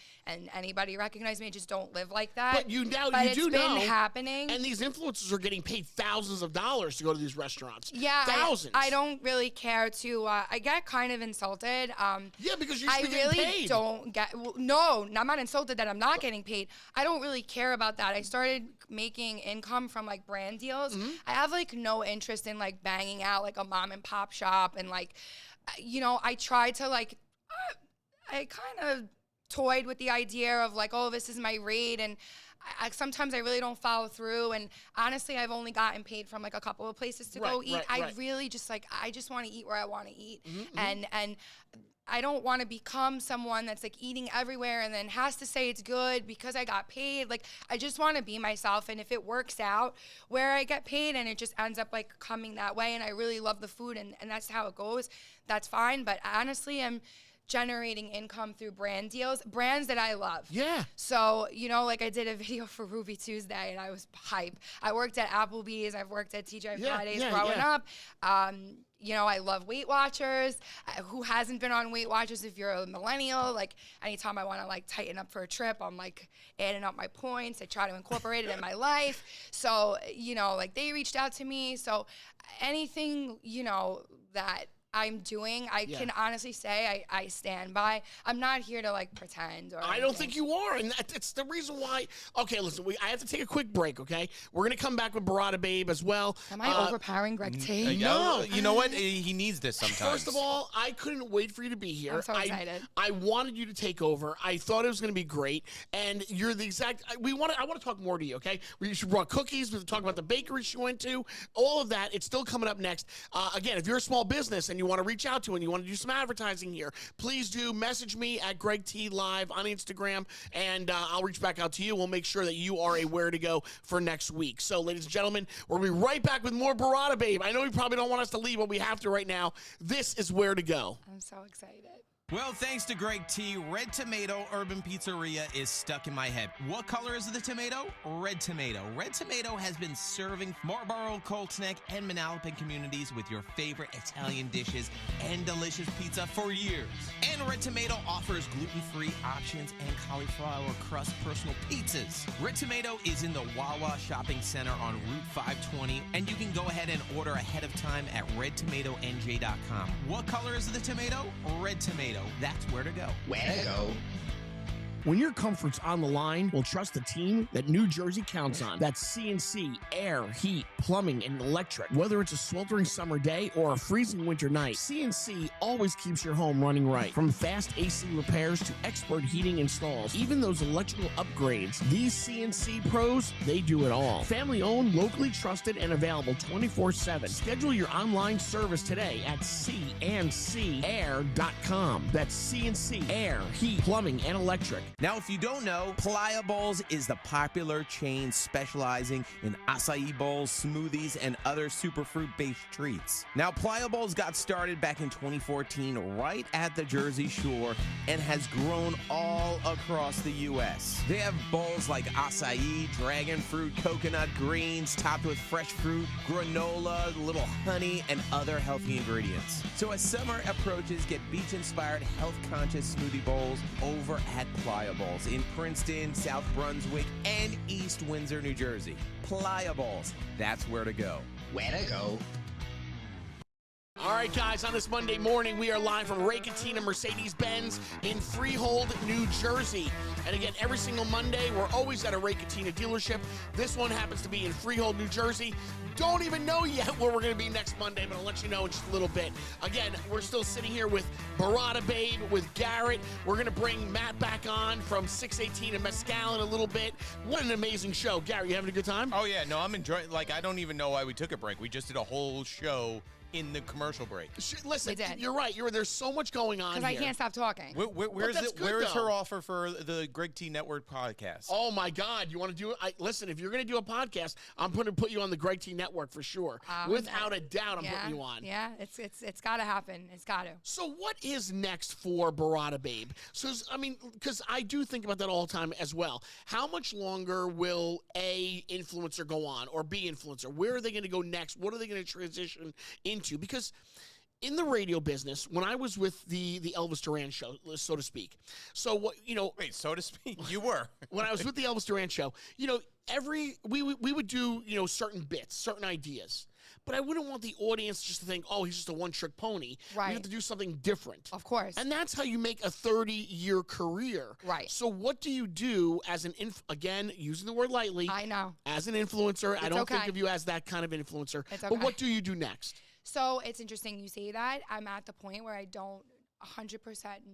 D: anybody recognize me. I just don't live like that.
A: But you do know.
D: It's been happening.
A: And these influencers are getting paid thousands of dollars to go to these restaurants.
D: Yeah,
A: thousands.
D: I don't really care to. I get kind of insulted.
A: Yeah, because you're
D: I
A: getting
D: really
A: paid.
D: don't get. No, I'm not insulted that I'm not getting paid. I don't really care about that. I started making income from like brand deals. I have like no interest in like banging out like a mom and pop shop and like, you know, I tried to like, I kind of toyed with the idea of like, oh, this is my rate, and sometimes I really don't follow through. And honestly, I've only gotten paid from like a couple of places to go eat. I really just like, I just want to eat where I want to eat, and I don't want to become someone that's like eating everywhere and then has to say it's good because I got paid. Like, I just want to be myself, and if it works out where I get paid and it just ends up like coming that way, and I really love the food and that's how it goes, that's fine. But honestly, I'm generating income through brand deals, brands that I love.
A: Yeah.
D: So, you know, like I did a video for Ruby Tuesday and I was hype. I worked at Applebee's, I've worked at TGI Fridays growing up. You know, I love Weight Watchers. Who hasn't been on Weight Watchers if you're a millennial? Like, anytime I want to like tighten up for a trip, I'm like adding up my points. I try to incorporate it in my life. So, you know, like they reached out to me. So anything, you know, that I'm doing, I can honestly say I stand by. I'm not here to like pretend or
A: I don't think you are, and that's the reason why. Okay, listen, I have to take a quick break, okay? We're going to come back with Burrata Babe as well.
D: Am I overpowering Greg T?
A: No.
G: You know what? He needs this sometimes.
A: First of all, I couldn't wait for you to be here.
D: I'm so excited.
A: I wanted you to take over. I thought it was going to be great, and you're the exact. I want to talk more to you, okay? We brought cookies. We talk about the bakery she went to. All of that. It's still coming up next. Again, if you're a small business and you want to reach out to and you want to do some advertising here, please do message me at Greg T Live on Instagram, and I'll reach back out to you. We'll make sure that you are a where to go for next week. So, ladies and gentlemen, we'll be right back with more Burrata Babe. I know you probably don't want us to leave, but we have to right now. This is where to go.
D: I'm so excited.
E: Well, thanks to Greg T, Red Tomato Urban Pizzeria is stuck in my head. What color is the tomato? Red tomato. Red Tomato has been serving Marlboro, Colts Neck, and Manalapan communities with your favorite Italian dishes and delicious pizza for years. And Red Tomato offers gluten-free options and cauliflower crust personal pizzas. Red Tomato is in the Wawa Shopping Center on Route 520, and you can go ahead and order ahead of time at redtomatonj.com. What color is the tomato? Red tomato. That's where to go.
B: Where to go?
A: When your comfort's on the line, we'll trust the team that New Jersey counts on. That's CNC, air, heat, plumbing, and electric. Whether it's a sweltering summer day or a freezing winter night, CNC always keeps your home running right. From fast AC repairs to expert heating installs, even those electrical upgrades, these CNC pros, they do it all. Family owned, locally trusted, and available 24/7. Schedule your online service today at cncair.com. That's CNC, air, heat, plumbing, and electric.
E: Now, if you don't know, Playa Bowls is the popular chain specializing in acai bowls, smoothies, and other superfruit-based treats. Now, Playa Bowls got started back in 2014 right at the Jersey Shore and has grown all across the U.S. They have bowls like acai, dragon fruit, coconut greens, topped with fresh fruit, granola, little honey, and other healthy ingredients. So as summer approaches, get beach-inspired, health-conscious smoothie bowls over at Playa Bowls in Princeton, South Brunswick, and East Windsor, New Jersey. Playa Bowls, that's where to go.
B: Where to go?
A: All right, guys, on this Monday morning, we are live from Ray Catena Mercedes-Benz in Freehold, New Jersey. And again, every single Monday, we're always at a Ray Catena dealership. This one happens to be in Freehold, New Jersey. Don't even know yet where we're going to be next Monday, but I'll let you know in just a little bit. Again, we're still sitting here with Burrata Babe, with Garrett. We're going to bring Matt back on from 618 and Mezcal in a little bit. What an amazing show. Garrett, you having a good time?
G: Oh, yeah. No, I'm enjoying. Like, I don't even know why we took a break. We just did a whole show in the commercial break.
A: Listen,
D: We did.
A: you're right. There's so much going on
D: Because
A: here.
D: I can't stop talking.
G: Where's
A: that's
G: it?
A: good,
G: Where is
A: though.
G: her offer for the Greg T Network podcast?
A: Oh, my God. You want to do it? Listen, if you're going to do a podcast, I'm going to put you on the Greg T Network for sure. Without a doubt, I'm putting you on.
D: Yeah, it's got to happen. It's got to.
A: So what is next for Burrata Babe? So, I mean, because I do think about that all the time as well. How much longer will A, influencer go on, or B, influencer? Where are they going to go next? What are they going to transition into? Because in the radio business, when I was with the Elvis Duran show, so to speak, so what
G: Wait, so to speak, you were.
A: when I was with the Elvis Duran show, we would do certain bits, certain ideas. But I wouldn't want the audience just to think, oh, he's just a one-trick pony.
D: Right.
A: We have to do something different.
D: Of course.
A: And that's how you make a 30-year career.
D: Right.
A: So what do you do as again, using the word lightly,
D: I know.
A: as an influencer? I don't think
D: okay.
A: of you as that kind of influencer.
D: It's
A: But
D: okay.
A: what do you do next?
D: So it's interesting you say that. I'm at the point where I don't 100%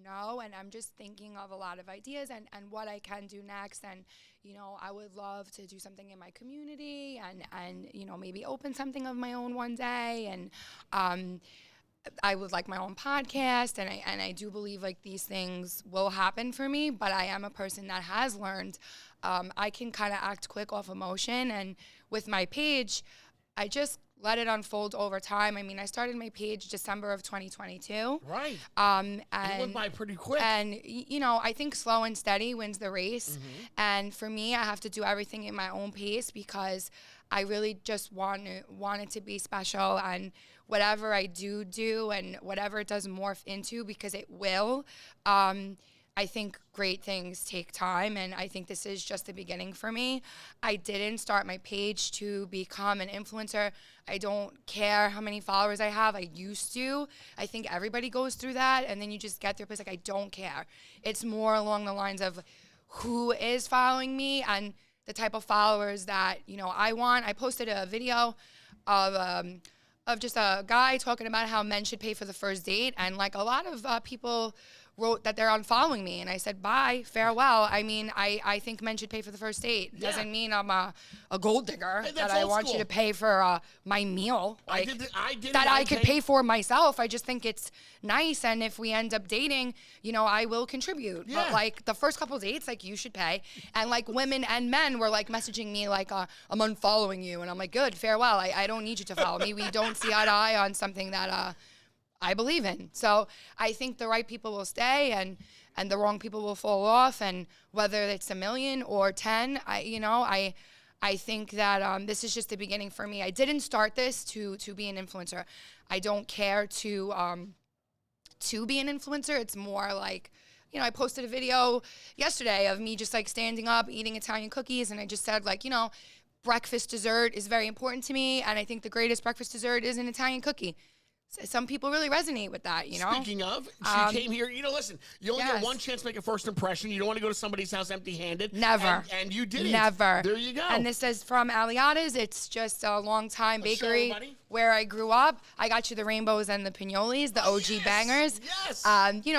D: know, and I'm just thinking of a lot of ideas and what I can do next. And, I would love to do something in my community and maybe open something of my own one day. And I would like my own podcast, and I do believe like these things will happen for me, but I am a person that has learned I can kind of act quick off emotion. And with my page, I just let it unfold over time. I mean, I started my page December of 2022.
A: Right.
D: And
A: It went by pretty quick.
D: And, I think slow and steady wins the race. And for me, I have to do everything in my own pace because I really just want it to be special. And whatever I do and whatever it does morph into, because it will, I think great things take time, and I think this is just the beginning for me. I didn't start my page to become an influencer. I don't care how many followers I have. I used to. I think everybody goes through that, and then you just get their place. Like, I don't care. It's more along the lines of who is following me and the type of followers that, I want. I posted a video of just a guy talking about how men should pay for the first date, and like a lot of people wrote that they're unfollowing me, and I said, bye, farewell. I mean, I think men should pay for the first date.
A: Yeah.
D: Doesn't mean I'm a gold digger,
A: Hey,
D: that
A: that's
D: I
A: old
D: want
A: school.
D: you to pay for my meal.
A: I
D: Like,
A: did it.
D: that I could pay for myself. I just think it's nice, and if we end up dating, I will contribute.
A: Yeah.
D: But like the first couple dates, like you should pay. And like women and men were like messaging me like, I'm unfollowing you, and I'm like, good, farewell. I don't need you to follow me. We don't see eye to eye on something that I believe in. So I think the right people will stay, and the wrong people will fall off. And whether it's 1 million or 10, I think that this is just the beginning for me. I didn't start this to be an influencer. I don't care to be an influencer. It's more like, I posted a video yesterday of me just like standing up, eating Italian cookies, and I just said like, breakfast dessert is very important to me, and I think the greatest breakfast dessert is an Italian cookie. Some people really resonate with that,
A: Speaking of, she came here. Listen, you only get
D: yes.
A: one chance to make a first impression. You don't want to go to somebody's house empty-handed.
D: Never.
A: And you did it.
D: Never.
A: There you go.
D: And this is from Aliata's. It's just a longtime
A: Let's show
D: bakery
A: everybody.
D: where I grew up. I got you the rainbows and the pinoles, the OG
A: yes,
D: bangers.
A: yes.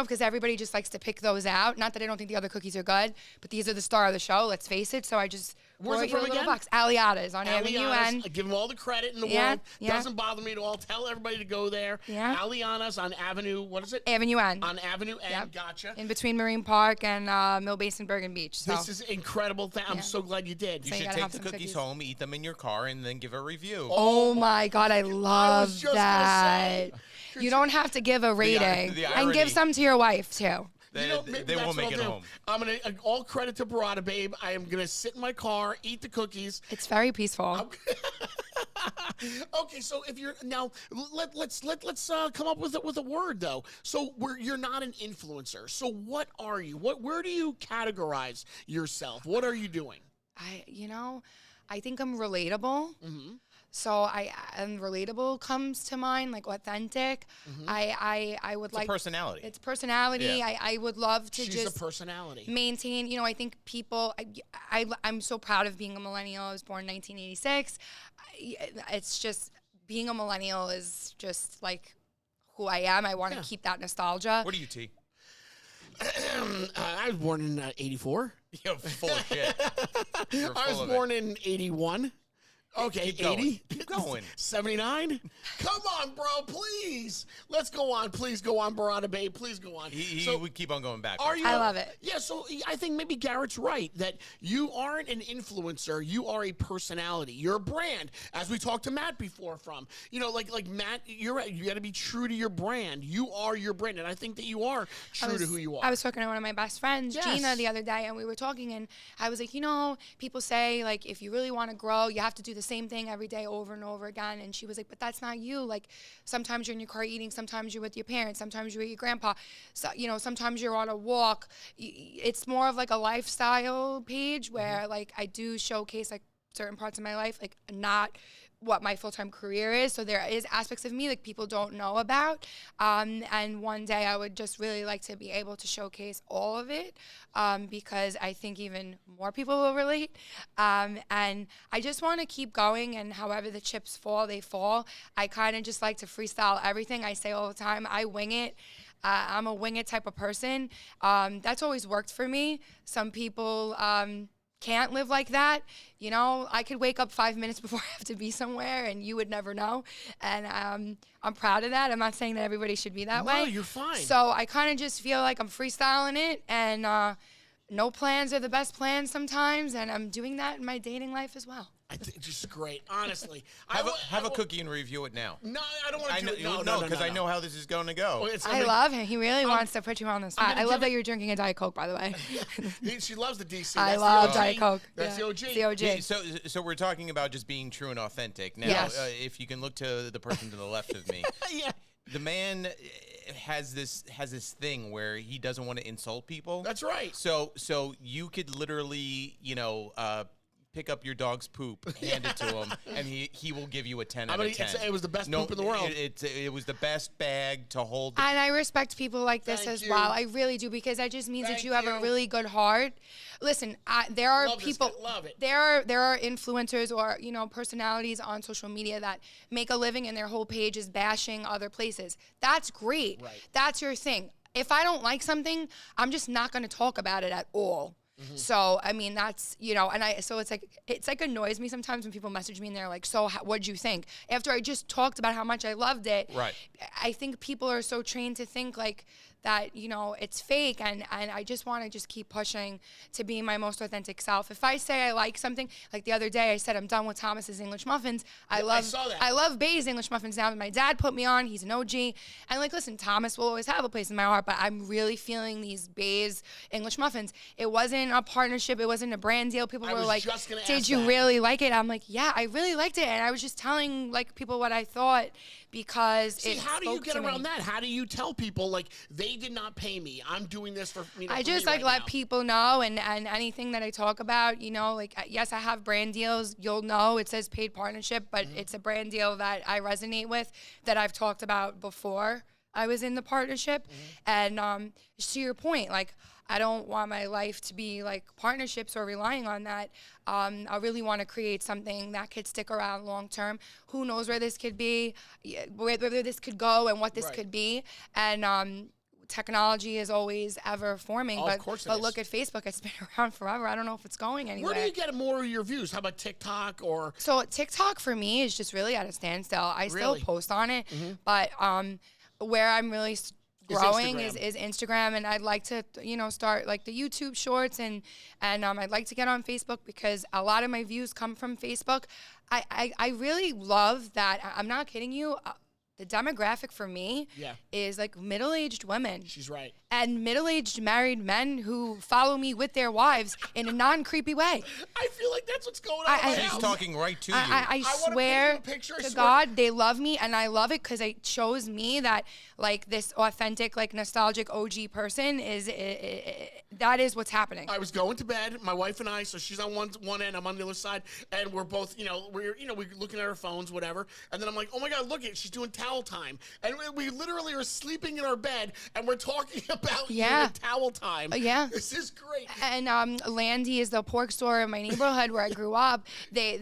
D: Because everybody just likes to pick those out. Not that I don't think the other cookies are good, but these are the star of the show. Let's face it. So I just
A: Where's
D: brought
A: it
D: you a
A: from
D: little
A: again?
D: box. Aliata's on Avenue
A: Aliana's,
D: N.
A: I give them all the credit in the
D: Yeah,
A: world.
D: yeah.
A: Doesn't bother me at all. Tell everybody to go there.
D: Yeah.
A: Aliana's on Avenue, what is it?
D: Avenue N.
A: On Avenue N,
D: Yep.
A: gotcha.
D: In between Marine Park and Mill Basin, Bergen Beach. So
A: This is incredible. I'm
D: Yeah.
A: so glad you did.
G: You
D: So you
G: should
D: gotta
G: take
D: have
G: the
D: some
G: cookies
D: cookies.
G: home, eat them in your car, and then give a review.
D: Oh my God, I love
A: just gonna
D: that.
A: say.
D: You don't have to give a rating.
G: the
D: And give
G: irony.
D: some to your wife, too.
G: They,
A: Maybe
G: they
A: that's
G: won't
A: what
G: make
A: I'll
G: it
A: do.
G: home.
A: I'm gonna all credit to Burrata Babe. I am gonna sit in my car, eat the cookies.
D: It's very peaceful.
A: Okay, so if you're now, let's come up with a word though. So you're not an influencer. So what are you? Where do you categorize yourself? What are you doing?
D: I think I'm relatable. So and relatable comes to mind, like authentic. I would like
G: personality.
D: It's personality.
G: Yeah.
D: I would love to
A: She's
D: just
A: a personality.
D: maintain. You know, I think people. I'm so proud of being a millennial. I was born in 1986. It's just being a millennial is just like who I am. I want to keep that nostalgia.
G: What are you, T?
A: I was born in 84.
G: You're full of shit.
A: I was born in 81. Okay,
G: Keep going.
A: 80.
G: Keep going.
A: 79. Come on, bro, please. Let's go on. Please go on, Burrata Babe. Please go on.
G: He would keep on going back.
A: Are you?
D: I love it.
A: Yeah, so I think maybe Garrett's right that you aren't an influencer. You are a personality. You're a brand, as we talked to Matt before from. You know, like Matt, you're right. You got to be true to your brand. You are your brand, and I think that you are true to who you are.
D: I was talking to one of my best friends, Gina, the other day, and we were talking, and I was like, you know, people say, like, if you really want to grow, you have to do the same thing every day over and over again. And she was like, but that's not you. Like, sometimes you're in your car eating, sometimes you're with your parents, sometimes you're with your grandpa. So, you know, sometimes you're on a walk. It's more of like a lifestyle page where like I do showcase like certain parts of my life, like not what my full-time career is. So there is aspects of me like people don't know about. And one day I would just really like to be able to showcase all of it because I think even more people will relate. And I just want to keep going, and however the chips fall, they fall. I kind of just like to freestyle everything. I say all the time, I wing it. I'm a wing it type of person. That's always worked for me. Some people can't live like that. You know, I could wake up 5 minutes before I have to be somewhere and you would never know. And I'm proud of that. I'm not saying that everybody should be that way.
A: No, you're fine.
D: So I kind of just feel like I'm freestyling it, and no plans are the best plans sometimes. And I'm doing that in my dating life as well.
A: I think just great, honestly.
G: Have a cookie and review it now.
A: No, I don't want to do it.
G: No, because I know how this is going to go.
D: I love him. He really wants to put you on the spot. I love that you're drinking a Diet Coke, by the way.
A: She loves the DC.
D: I
A: That's
D: love
A: the OG.
D: Diet Coke.
A: That's the OG.
D: It's the OG.
G: Yeah, so we're talking about just being true and authentic. Now,
D: Yes.
G: If you can look to the person to the left of me,
A: Yeah.
G: the man has this thing where he doesn't want to insult people.
A: That's right.
G: So you could literally, pick up your dog's poop, hand it to him, and he will give you a 10 out of 10.
A: It was the best poop in the world.
G: It was the best bag to hold.
D: And I respect people like this
A: Thank
D: as
A: you.
D: well. I really do, because that just means
A: Thank
D: that you have a
A: you.
D: really good heart. Listen, there are
A: Love this
D: people.
A: guy. Love it.
D: There are influencers or personalities on social media that make a living and their whole page is bashing other places. That's great.
A: Right.
D: That's your thing. If I don't like something, I'm just not going to talk about it at all. So, I mean, that's, so it's like annoys me sometimes when people message me and they're like, so what'd you think? After I just talked about how much I loved it.
G: Right.
D: I think people are so trained to think like that, it's fake. And I just want to just keep pushing to be my most authentic self. If I say I like something, like the other day I said I'm done with Thomas's English muffins. I
A: saw that.
D: I love Bay's English muffins now. My dad put me on. He's an OG. And like, listen, Thomas will always have a place in my heart, but I'm really feeling these Bay's English muffins. It wasn't a partnership. It wasn't a brand deal. People were like, did you really like it? I'm like, yeah, I really liked it. And I was just telling like people what I thought because
A: See, how do you get around that? How do you tell people like they did not pay me? I'm doing this for
D: I
A: for
D: just
A: me
D: like
A: right
D: let
A: now.
D: people know, and anything that I talk about, like yes, I have brand deals. You'll know it says paid partnership, but it's a brand deal that I resonate with, that I've talked about before I was in the partnership. And to your point, like I don't want my life to be like partnerships or relying on that. I really want to create something that could stick around long term. Who knows where this could be, whether this could go, and what this could be. And technology is always ever forming.
A: Oh,
D: but
A: of course it
D: but
A: is.
D: look at Facebook; it's been around forever. I don't know if it's going anywhere.
A: Where do you get more of your views? How about TikTok or?
D: So TikTok for me is just really at a standstill. I still
A: Really?
D: post on it, but where I'm really growing is Instagram, and I'd like to start like the YouTube shorts, and I'd like to get on Facebook because a lot of my views come from Facebook. I really love that. I'm not kidding you. The demographic for me is like middle-aged women.
A: She's right.
D: and middle-aged married men who follow me with their wives in a non-creepy way.
A: I feel like that's what's going on. right
G: She's
A: now.
G: talking right to you.
D: I
A: wanna
D: swear
A: paint you a picture, I
D: to
A: swear.
D: God, they love me, and I love it because it shows me that like this authentic, like nostalgic OG person is that is what's happening.
A: I was going to bed, my wife and I, so she's on one end, I'm on the other side, and we're both, we're looking at our phones, whatever, and then I'm like, oh my God, look at it, she's doing towel time, and we literally are sleeping in our bed, and we're talking about towel time.
D: Yeah.
A: This is great.
D: And Landy is the pork store in my neighborhood where I grew up. They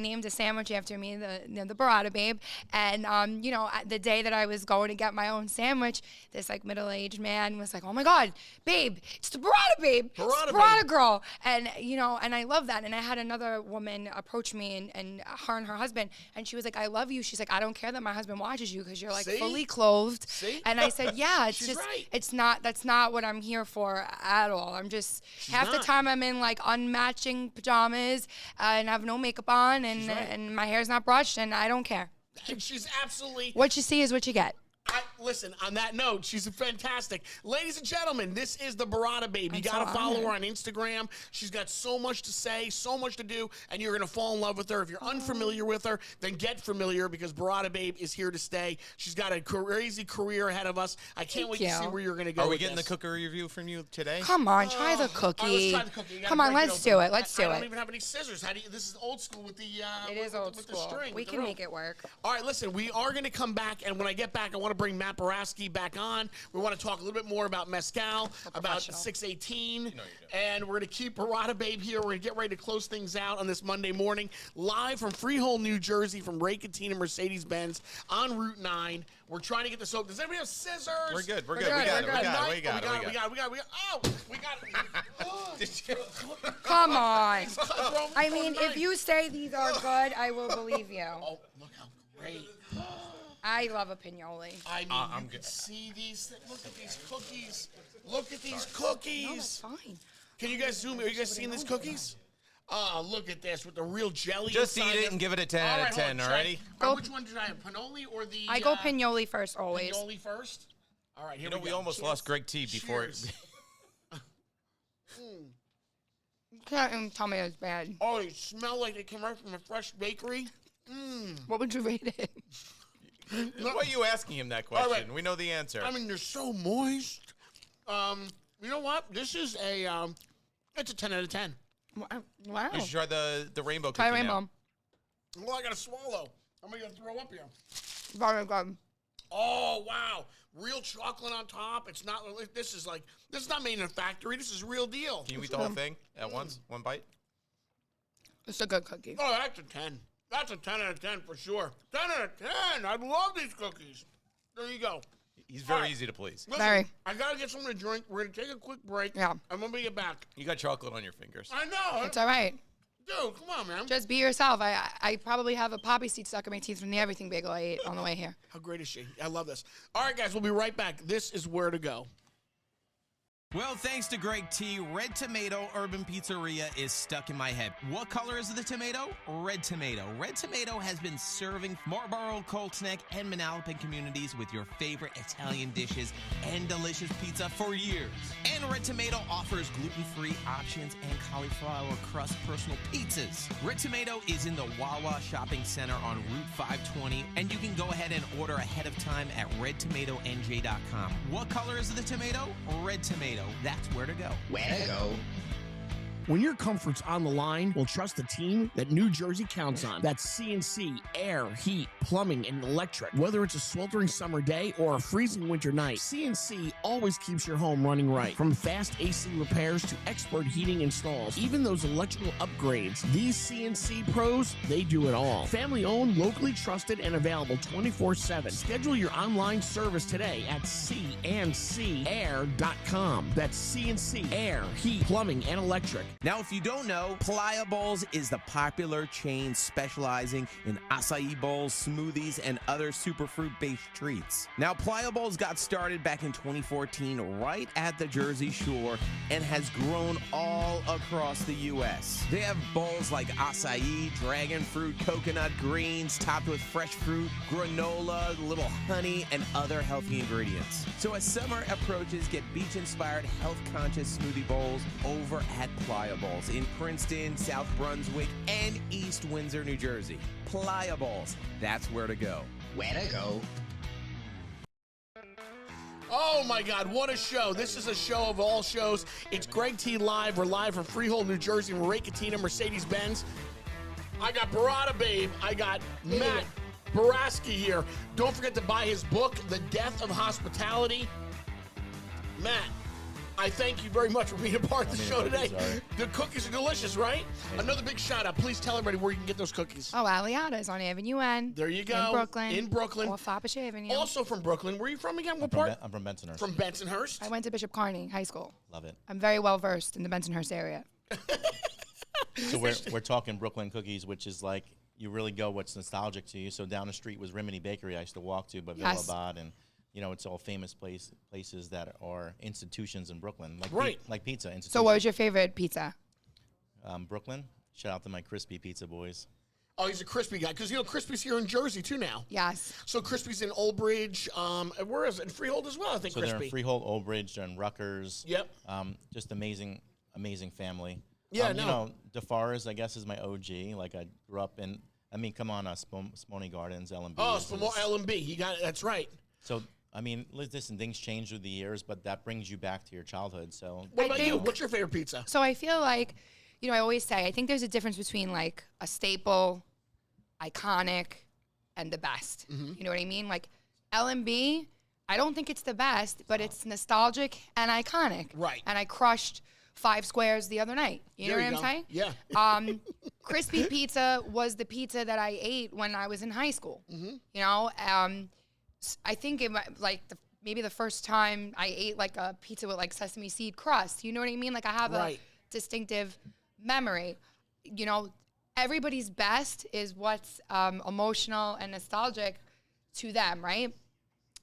D: named a sandwich after me, the Burrata Babe. And the day that I was going to get my own sandwich, this like middle-aged man was like, "Oh my God, babe, it's the Burrata Babe, it's the Burrata girl." And and I love that. And I had another woman approach me and her and her husband, and she was like, "I love you." She's like, "I don't care that my husband watches you because you're like fully clothed."
A: See?
D: And I said, "Yeah, it's
A: She's
D: just
A: right.
D: that's not what I'm here for at all. I'm just half the
A: not.
D: time I'm in like unmatching pajamas and have no makeup on and my hair's not brushed and I don't care.
A: And she's absolutely...
D: What you see is what you get."
A: Listen, on that note, she's fantastic. Ladies and gentlemen, this is the Burrata Babe. You got to follow her on Instagram. She's got so much to say, so much to do, and you're going to fall in love with her. If you're unfamiliar with her, then get familiar because Burrata Babe is here to stay. She's got a crazy career ahead of us. I can't wait to see where you're going to go.
G: Are we
A: with
G: getting
A: this.
G: the cookery review from you today?
D: Come on, try the
A: All right,
D: cookie.
A: let's try the cookie. You gotta
D: Come on,
A: break
D: let's
A: open.
D: do it. Let's do
A: I don't
D: it.
A: even have any scissors. How do you? This is old school with the.
D: It is old
A: with
D: school.
A: The string,
D: We
A: with the
D: can
A: rope.
D: make it work.
A: All right, listen, we are going to come back, and when I get back, I want to bring Matt Borowski back on. We want to talk a little bit more about Mezcal, about 618, and we're going to keep Burrata Babe here. We're going to get ready to close things out on this Monday morning, live from Freehold, New Jersey, from Ray Catena Mercedes-Benz on Route 9. We're trying to get this open. Does anybody have scissors?
G: We're good. We're
D: We're
G: good. We
D: good,
G: got it.
D: we're
G: We
D: good.
G: got it. We got it.
A: We got it. Oh, we got it.
D: Come on.
A: Throw 'em
D: I
A: from
D: mean,
A: the
D: if
A: knife.
D: you say these are good, I will believe you.
A: Oh, look how great.
D: I love a pinoli.
A: I mean,
G: I'm
A: you can
G: good.
A: see these. Look at these cookies. Look at these
D: No, that's
A: cookies.
D: fine.
A: Can you guys zoom? Are you guys seeing these cookies? Oh, look at this with the real jelly.
G: Just
A: inside
G: eat it
A: them.
G: and give it a 10
A: All
G: out
A: right,
G: of
A: hold
G: 10,
A: on,
G: alrighty?
D: Go-
A: Which one did I have? Pinoli or the?
D: I go pinoli first always.
A: Pinoli first. All right, here
G: You know,
A: we
G: we
A: go.
G: almost
A: Cheers.
G: lost Greg T before.
A: Cheers.
D: You can't even tell me it's bad.
A: Oh, they smell like they came right from a fresh bakery.
D: What would you rate it?
G: Why are you asking him that
A: All
G: question?
A: right.
G: We know the answer.
A: I mean, they're so moist. You know what? This is a it's a 10 out of 10.
D: Wow.
G: You should try the rainbow cookie
D: Try
G: now.
D: rainbow.
A: Well, I gotta swallow. I'm gonna throw up here.
D: Very good.
A: Oh wow, real chocolate on top. It's not. This is not made in a factory. This is real deal.
G: Can you eat the whole thing at once? One bite?
D: It's a good cookie.
A: Oh, that's a 10. That's a 10 out of 10 for sure. 10 out of 10. I love these cookies. There you go.
G: He's very
A: All right.
G: easy to please.
A: Listen,
D: Very.
A: I gotta get something to drink. We're gonna take a quick break.
D: Yeah.
A: And when we get back,
G: You got chocolate on your fingers.
A: I know.
D: It's all right.
A: Dude, come on, man.
D: Just be yourself. I probably have a poppy seed stuck in my teeth from the everything bagel I ate on the way here.
A: How great is she? I love this. All right, guys, we'll be right back. This is Where to Go.
E: Well, thanks to Greg T, Red Tomato Urban Pizzeria is stuck in my head. What color is the tomato? Red Tomato. Red Tomato has been serving Marlboro, Colts Neck, and Manalapan communities with your favorite Italian dishes and delicious pizza for years. And Red Tomato offers gluten-free options and cauliflower crust personal pizzas. Red Tomato is in the Wawa Shopping Center on Route 520, and you can go ahead and order ahead of time at redtomatonj.com. What color is the tomato? Red Tomato. That's where to go.
A: When your comfort's on the line, we'll trust the team that New Jersey counts on. That's CNC, air, heat, plumbing, and electric. Whether it's a sweltering summer day or a freezing winter night, CNC always keeps your home running right. From fast AC repairs to expert heating installs, even those electrical upgrades, these CNC pros, they do it all. Family owned, locally trusted, and available 24/7. Schedule your online service today at cncair.com. That's CNC, air, heat, plumbing, and electric.
E: Now, if you don't know, Playa Bowls is the popular chain specializing in acai bowls, smoothies, and other superfruit-based treats. Now, Playa Bowls got started back in 2014 right at the Jersey Shore and has grown all across the U.S. They have bowls like acai, dragon fruit, coconut greens, topped with fresh fruit, granola, little honey, and other healthy ingredients. So as summer approaches, get beach-inspired, health-conscious smoothie bowls over at Playa Bowls in Princeton, South Brunswick, and East Windsor, New Jersey. Playa Bowls, that's where to go.
F: Where to go?
A: Oh my God, what a show. This is a show of all shows. It's Greg T Live. We're live from Freehold, New Jersey, with Ray Catena Mercedes-Benz. I got Burrata Babe. I got Matt Borowski here. Don't forget to buy his book, The Death of Hospitality. Matt, I thank you very much for being a part of the show today. The cookies are delicious, right? Another big shout out. Please tell everybody where you can get those cookies.
D: Oh, Aliata's on Avenue N.
A: There you go.
D: In Brooklyn. Or Flatbush Avenue.
A: Also from Brooklyn. Where are you from again? What part?
C: I'm from Bensonhurst.
A: From Bensonhurst?
D: I went to Bishop Kearney High School.
C: Love it.
D: I'm very well versed in the Bensonhurst area.
C: So we're talking Brooklyn cookies, which is like you really go what's nostalgic to you. So down the street was Rimini Bakery I used to walk to, but
D: Yes.
C: Villabad, and you know it's all famous places that are institutions in Brooklyn, like
A: Right.
C: like pizza institutions.
D: So what was your favorite pizza?
C: Brooklyn. Shout out to my crispy pizza boys.
A: Oh, he's a Crispy guy. Because, you know, Crispy's here in Jersey, too, now.
D: Yes.
A: So Crispy's in Old Bridge. Where is it? In Freehold as well, I think,
C: So
A: Crispy.
C: they're in Freehold, Old Bridge, they're in Rutgers.
A: Yep.
C: Just amazing family.
A: Yeah,
C: You know, DeFar's, I guess, is my OG. Like, I grew up in, I mean, come on, Spumoni Gardens, L&B.
A: Oh, it's from L&B. You got it. That's right.
C: So, I mean, listen, things change through the years, but that brings you back to your childhood. So,
A: What
D: I
A: about you?
D: think-
A: What's your favorite pizza?
D: So I feel like, you know, I always say, I think there's a difference between like a staple, iconic, and the best. You know what I mean? Like L&B, I don't think it's the best, but it's nostalgic and iconic.
A: Right.
D: And I crushed 5 squares the other night. You know
A: There
D: what
A: you
D: I'm
A: go.
D: saying?
A: Yeah.
D: Crispy pizza was the pizza that I ate when I was in high school. You know, I think it might, like maybe the first time I ate like a pizza with like sesame seed crust. You know what I mean? Like I have
A: Right.
D: a distinctive memory. You know, everybody's best is what's emotional and nostalgic to them, right?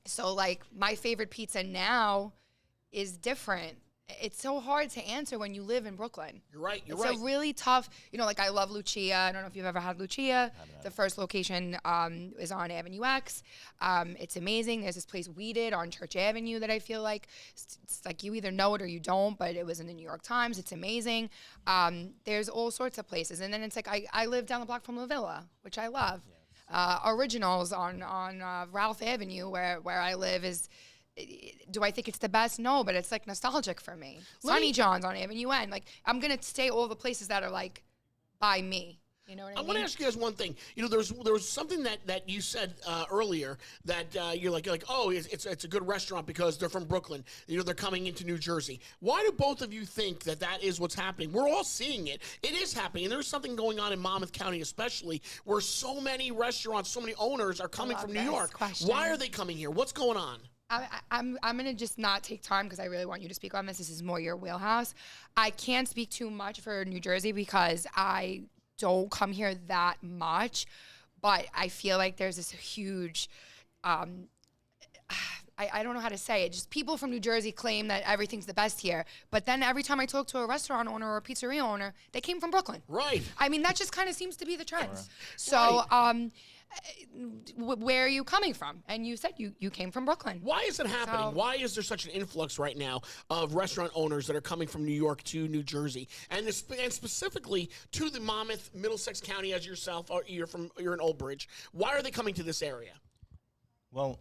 D: So like my favorite pizza now is different. It's so hard to answer when you live in Brooklyn.
A: You're right. You're
D: It's
A: right.
D: a really tough, you know, like I love Lucia. I don't know if you've ever had Lucia. The first location is on Avenue X. It's amazing. There's this place Weeded on Church Avenue that I feel like it's like you either know it or you don't, but it was in the New York Times. It's amazing. There's all sorts of places. And then it's like I live down the block from La Villa, which I love. Originals on Ralph Avenue where I live is, do I think it's the best? No, but it's like nostalgic for me. Sonny John's on Avenue N. Like I'm gonna stay all the places that are like by me. You know what I
A: I
D: mean?
A: want to ask you guys one thing. You know, there was something that you said earlier that you're like, oh, it's a good restaurant because they're from Brooklyn. You know, they're coming into New Jersey. Why do both of you think that is what's happening? We're all seeing it. It is happening. And there's something going on in Monmouth County, especially where so many restaurants, so many owners are coming
D: love
A: from New
D: this
A: York.
D: question.
A: Why are they coming here? What's going on?
D: I'm gonna just not take time because I really want you to speak on this. This is more your wheelhouse. I can't speak too much for New Jersey because I don't come here that much, but I feel like there's this huge, I don't know how to say it. Just people from New Jersey claim that everything's the best here, but then every time I talk to a restaurant owner or a pizzeria owner, they came from Brooklyn.
A: Right.
D: I mean, that just kind of seems to be the trend. So, where are you coming from? And you said you came from Brooklyn.
A: Why is it happening?
D: So-
A: Why is there such an influx right now of restaurant owners that are coming from New York to New Jersey, and specifically to the Monmouth, Middlesex County as yourself? Or you're in Old Bridge. Why are they coming to this area?
C: well,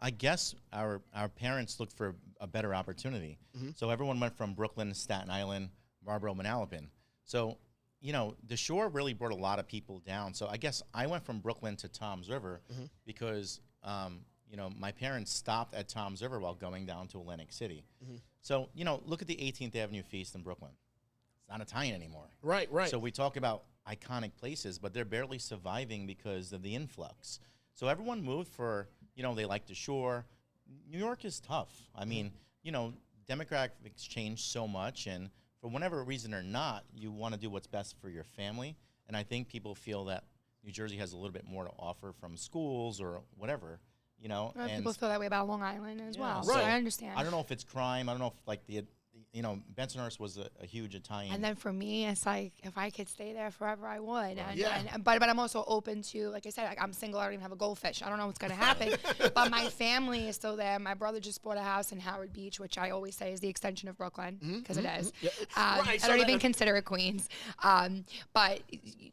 C: I guess our parents looked for a better opportunity. So everyone went from Brooklyn, Staten Island, Marlboro, Manalapan. So, you know, the shore really brought a lot of people down. So I guess I went from Brooklyn to Toms River because, you know, my parents stopped at Toms River while going down to Atlantic City. So, you know, look at the 18th Avenue Feast in Brooklyn. It's not Italian anymore.
A: Right.
C: So we talk about iconic places, but they're barely surviving because of the influx. So everyone moved for, you know, they like the shore. New York is tough. I mean, you know, demographics change so much, and for whatever reason or not, you want to do what's best for your family. And I think people feel that New Jersey has a little bit more to offer from schools or whatever, you know.
D: Well,
C: and
D: people feel that way about Long Island as well.
C: right.
D: So I understand.
C: I don't know if it's crime. I don't know if like Bensonhurst was a huge Italian.
D: And then for me, it's like if I could stay there forever, I would. And,
A: Yeah.
D: but I'm also open to, like I said, like I'm single. I don't even have a goldfish. I don't know what's gonna happen. But my family is still there. My brother just bought a house in Howard Beach, which I always say is the extension of Brooklyn because it is.
A: Yeah. Right,
D: I
A: so
D: don't
A: that-
D: even consider it Queens. But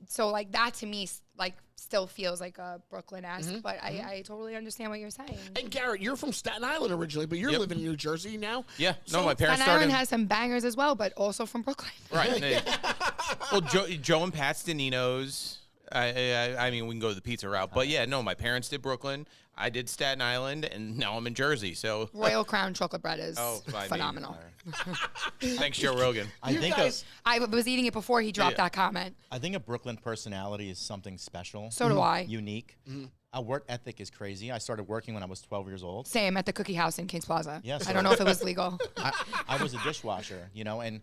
D: so like that to me, like still feels like a Brooklyn-esque. But I totally understand what you're saying.
A: And Garrett, you're from Staten Island originally, but you're
G: Yep.
A: living in New Jersey now.
G: Yeah,
A: So
G: no, my parents
D: Staten Island
G: started.
D: has some bangers as well, but also from Brooklyn.
G: Right. Well, Joe and Pat's Danino's. I mean, we can go the pizza route, but yeah, no, my parents did Brooklyn. I did Staten Island, and now I'm in Jersey. So
D: Royal Crown chocolate bread is
G: by me.
D: phenomenal.
G: Thanks, Joe Rogan.
C: I
A: You
C: think
A: guys-
D: I was eating it before he dropped
G: Yeah.
D: that comment.
C: a Brooklyn personality is something special.
D: So do I.
C: Unique. Our work ethic is crazy. I started working when I was 12 years old.
D: Same at the Cookie House in Kings Plaza.
C: Yes.
D: I don't know if it was legal.
C: I was a dishwasher, you know, and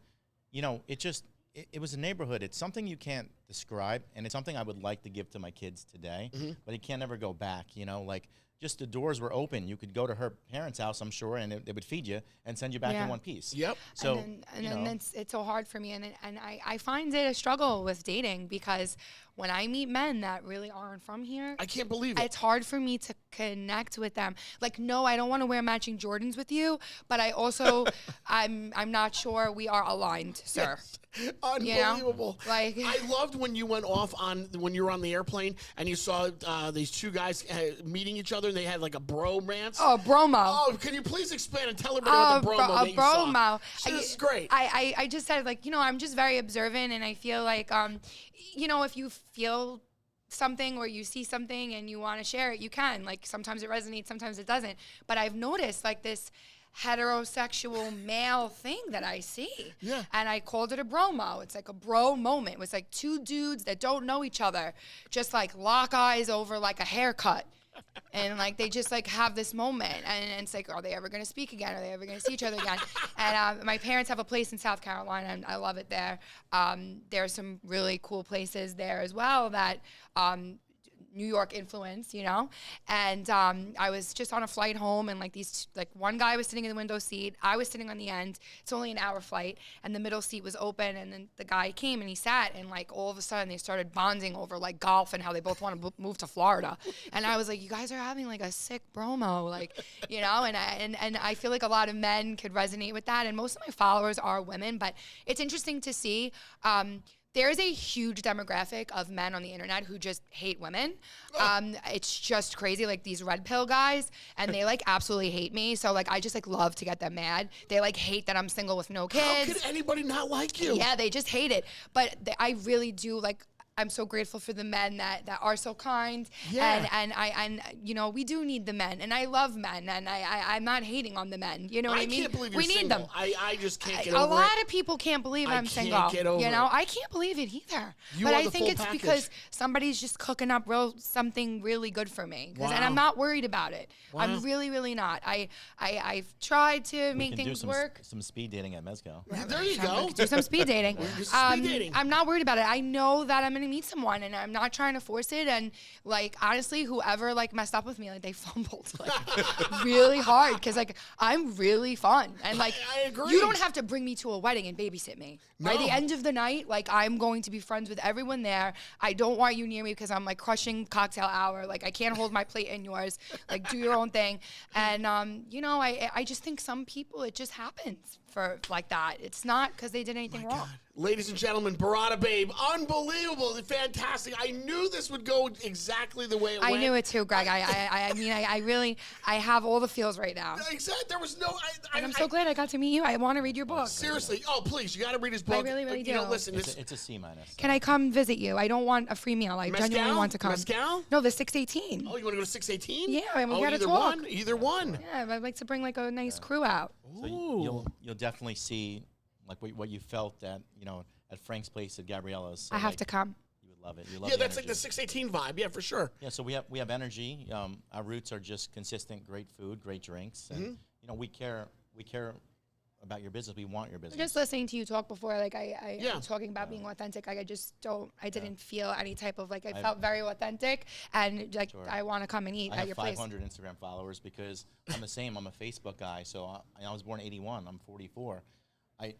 C: it was a neighborhood. It's something you can't describe, and it's something I would like to give to my kids today, but it can't ever go back, you know, like just the doors were open. You could go to her parents' house, I'm sure, and they would feed you and send you back
D: Yeah.
C: in one piece.
A: Yep.
C: So,
D: and then it's so hard for me, and I find it a struggle with dating because when I meet men that really aren't from here,
A: I can't believe it.
D: it's hard for me to connect with them. Like, no, I don't want to wear matching Jordans with you, but I also, I'm not sure we are aligned, sir.
A: Unbelievable.
D: Like-
A: I loved when you went off when you were on the airplane and you saw these two guys meeting each other and they had like a bromance.
D: Oh, bromo.
A: Oh, can you please expand and tell everybody about the bromo that you saw?
D: bromo.
A: This is great.
D: I just said, like, I'm just very observant, and I feel like, if you feel something or you see something and you want to share it, you can. Like, sometimes it resonates, sometimes it doesn't. But I've noticed, like, this heterosexual male thing that I see.
A: Yeah.
D: And I called it a bromo. It's like a bro moment. It was like two dudes that don't know each other just like lock eyes over like a haircut. And like they just like have this moment, and it's like, are they ever going to speak again? Are they ever going to see each other again? And my parents have a place in South Carolina, and I love it there. There are some really cool places there as well that New York influence, And I was just on a flight home, and like one guy was sitting in the window seat, I was sitting on the end. It's only an hour flight, and the middle seat was open, and then the guy came and he sat, and like all of a sudden they started bonding over like golf and how they both want to move to Florida. And I was like, you guys are having like a sick bromo, like, and I feel like a lot of men could resonate with that, and most of my followers are women, but it's interesting to see. There is a huge demographic of men on the internet who just hate women. It's just crazy, like these red pill guys, and they like absolutely hate me. So like I just like love to get them mad. They like hate that I'm single with no kids.
A: How could anybody not like you?
D: Yeah, they just hate it. But I really do like. I'm so grateful for the men that are so kind.
A: Yeah.
D: And we do need the men, and I love men, and I'm not hating on the men. You know what I mean?
A: Can't believe you're
D: we need
A: single.
D: them.
A: I just can't get
D: A
A: over
D: lot
A: it.
D: of people can't believe
A: I
D: I'm
A: can't
D: single.
A: get over it.
D: I can't believe it either.
A: You
D: but
A: are
D: I
A: the
D: think
A: full
D: it's
A: package.
D: because somebody's just cooking up something really good for me. And
A: Wow.
D: I'm not worried about it.
A: Wow.
D: I'm really, really not. I've tried to
C: we
D: make
C: can do
D: things
C: some,
D: work.
C: some speed dating at Mezcal.
A: There you go.
D: Do some speed dating.
A: Do some speed dating.
D: I'm not worried about it. I know that I'm gonna meet someone, and I'm not trying to force it. And like honestly, whoever like messed up with me, like they fumbled like really hard because like I'm really fun, and like
A: I agree.
D: you don't have to bring me to a wedding and babysit me. By
A: No.
D: the end of the night, like I'm going to be friends with everyone there. I don't want you near me because I'm like crushing cocktail hour. Like I can't hold my plate in yours. Like do your own thing. And I just think some people it just happens for like that. It's not because they did anything wrong.
A: Ladies and gentlemen, Burrata Babe, unbelievable, fantastic. I knew this would go exactly the way it went.
D: I knew it too, Greg. I mean, I really have all the feels right now.
A: Exactly. There was no.
D: And I'm so glad I got to meet you. I want to read your book.
A: Seriously. Oh, please, you got to read his book.
D: really, really
A: You know,
D: do.
A: listen,
C: It's a C minus.
D: Can I come visit you? I don't want a free meal. I
A: Mezcal?
D: genuinely want to come.
A: Mezcal?
D: No, the 618.
A: Oh, you want to go to 618?
D: Yeah, and we gotta
A: either
D: talk.
A: one. Either one.
D: Yeah, I'd like to bring like a nice crew out.
C: So you'll definitely see like what you felt at Frank's place at Gabriella's. So,
D: I have
C: like,
D: to come.
C: You would love it. You love
A: Yeah,
C: the
A: that's like
C: energy.
A: the 618 vibe. Yeah, for sure.
C: Yeah, so we have energy. Our roots are just consistent, great food, great drinks, and we care about your business. We want your business.
D: Just listening to you talk before, like I
A: Yeah.
D: talking about being authentic, like I didn't feel any type of, like, I felt very authentic, and like I want to come and eat
C: I
D: at
C: have
D: your place.
C: 500 Instagram followers because I'm the same. I'm a Facebook guy, so I was born in '81. I'm 44. I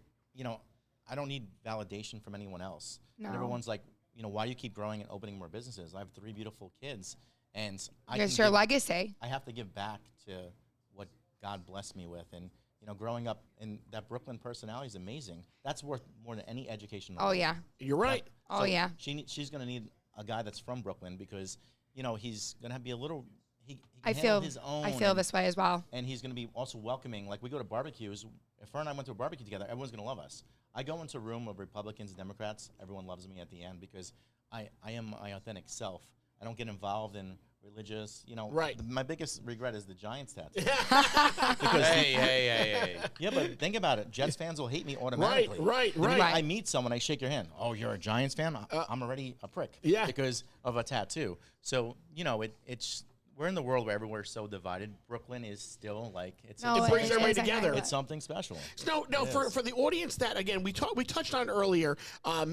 C: don't need validation from anyone else.
D: No.
C: And everyone's like, why do you keep growing and opening more businesses? I have 3 beautiful kids, and
D: It's your legacy.
C: I have to give back to what God blessed me with, and growing up in that Brooklyn personality is amazing. That's worth more than any education. in the
D: Oh
C: world.
D: yeah.
A: You're right.
D: Oh
C: So
D: yeah.
C: She's going to need a guy that's from Brooklyn because he's going to be a little. He
D: I
C: can
D: feel
C: handle his own.
D: I feel this way as well.
C: And he's going to be also welcoming. Like we go to barbecues. If her and I went to a barbecue together, everyone's going to love us. I go into a room of Republicans and Democrats. Everyone loves me at the end because I am my authentic self. I don't get involved in religious.
A: Right.
C: My biggest regret is the Giants tattoo.
G: Hey.
C: Yeah, but think about it. Jets fans will hate me automatically.
A: Right.
C: The minute I meet someone, I shake your hand. Oh, you're a Giants fan? I'm already a prick.
A: Yeah.
C: Because of a tattoo. So, it's we're in the world where everywhere's so divided. Brooklyn is still like
A: It brings everybody together.
C: it's something special.
A: No, for the audience that, again, we touched on earlier,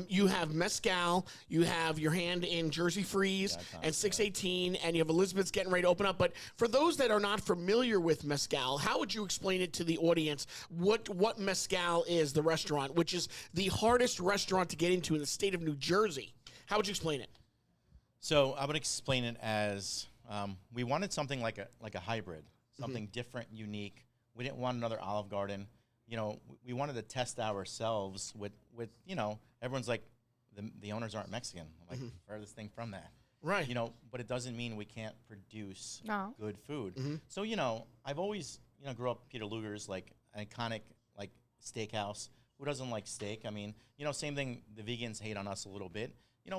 A: you have Mezcal, you have your hand in Jersey Freeze and 618, and you have Elizabeth's getting ready to open up. But for those that are not familiar with Mezcal, how would you explain it to the audience what Mezcal is, the restaurant, which is the hardest restaurant to get into in the state of New Jersey? How would you explain it?
C: So I would explain it as we wanted something like a hybrid, something different, unique. We didn't want another Olive Garden. We wanted to test ourselves with everyone's like, the owners aren't Mexican. I'm like, furthest thing from that.
A: Right.
C: But it doesn't mean we can't produce
D: No.
C: good food. So, I've always, grew up Peter Luger's, like, an iconic, like, steakhouse. Who doesn't like steak? I mean, same thing, the vegans hate on us a little bit.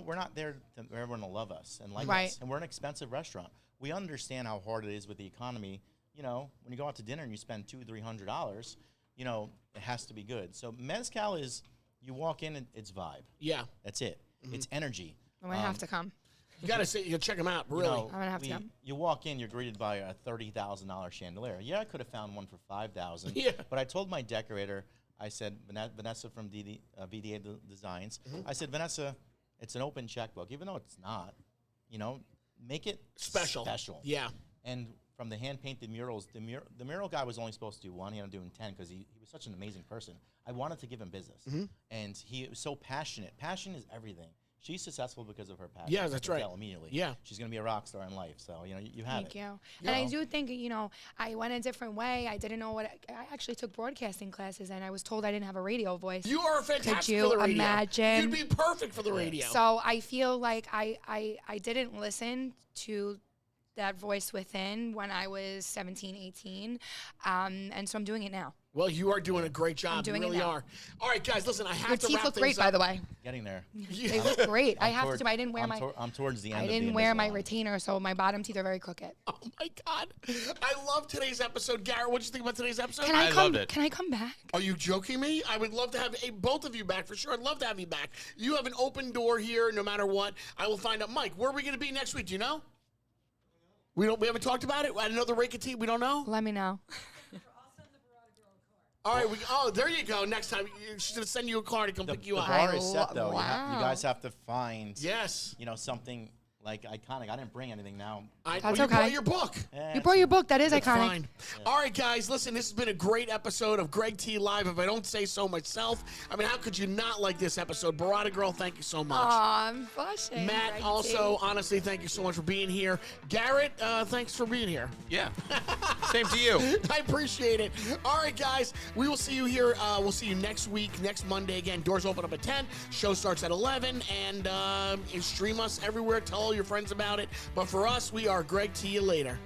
C: We're not there for everyone to love us and like
D: Right.
C: us. And we're an expensive restaurant. We understand how hard it is with the economy. When you go out to dinner and you spend $200-300, it has to be good. So Mezcal is, you walk in and it's vibe.
A: Yeah.
C: That's it. It's energy.
D: I'm gonna have to come.
A: You got to check them out, really.
D: I'm gonna have to come.
C: You walk in, you're greeted by a $30,000 chandelier. Yeah, I could have found one for $5,000.
A: Yeah.
C: But I told my decorator, I said, Vanessa from BDA Designs, I said, Vanessa, it's an open checkbook, even though it's not. Make it
A: Special. Yeah.
C: And from the hand-painted murals, the mural guy was only supposed to do 1. He ended up doing 10 because he was such an amazing person. I wanted to give him business. And he was so passionate. Passion is everything. She's successful because of her passion.
A: Yeah,
C: I
A: that's
C: can
A: right.
C: tell immediately.
A: Yeah.
C: She's going to be a rock star in life. So, you have
D: Thank
C: it.
D: you. And I do think, I went a different way. I didn't know what I actually took broadcasting classes, and I was told I didn't have a radio voice.
A: You are fantastic
D: Could you
A: for the radio.
D: imagine?
A: You'd be perfect for the radio.
D: So I feel like I didn't listen to that voice within when I was 17, 18. And so I'm doing it now.
A: Well, you are doing a great job.
D: doing
A: You
D: it
A: really
D: now.
A: are. All right, guys, listen, I have
D: Your
A: to
D: teeth
A: wrap
D: look
A: things
D: great,
A: up.
D: by the way.
C: Getting there.
D: They look great. I have to. I didn't wear
C: I'm towards the end.
D: I
C: of
D: didn't
C: the
D: wear my
C: Invisalign.
D: retainer, so my bottom teeth are very crooked.
A: Oh, my God. I love today's episode. Garrett, what did you think about today's episode?
D: Can
G: I
D: I come?
G: loved it.
D: Can I come back?
A: Are you joking me? I would love to have both of you back for sure. I'd love to have you back. You have an open door here no matter what. I will find out. Mike, where are we going to be next week? Do you know? We haven't talked about it? Another Ray Catena, we don't know?
D: Let me know.
A: All right. There you go. Next time, she's going to send you a car to come pick you
C: The
A: up.
C: bar is set, though.
D: Wow.
C: You guys have to find
A: Yes.
C: something like iconic. I didn't bring anything now.
D: That's
A: you
D: okay.
A: brought your book.
D: You brought your book. That is
A: That's
D: iconic.
A: fine. All right, guys, listen, this has been a great episode of Greg T Live. If I don't say so myself, I mean, how could you not like this episode? Burrata Girl, thank you so much.
D: Aw, I'm blushing.
A: Matt,
D: Greg
A: also,
D: T.
A: honestly, thank you so much for being here. Garrett, thanks for being here.
G: Yeah. Same to you.
A: I appreciate it. All right, guys, we will see you here. We'll see you next week, next Monday again. Doors open up at 10. Show starts at 11. And you stream us everywhere. Tell all your friends about it. But for us, we are Greg. See you later.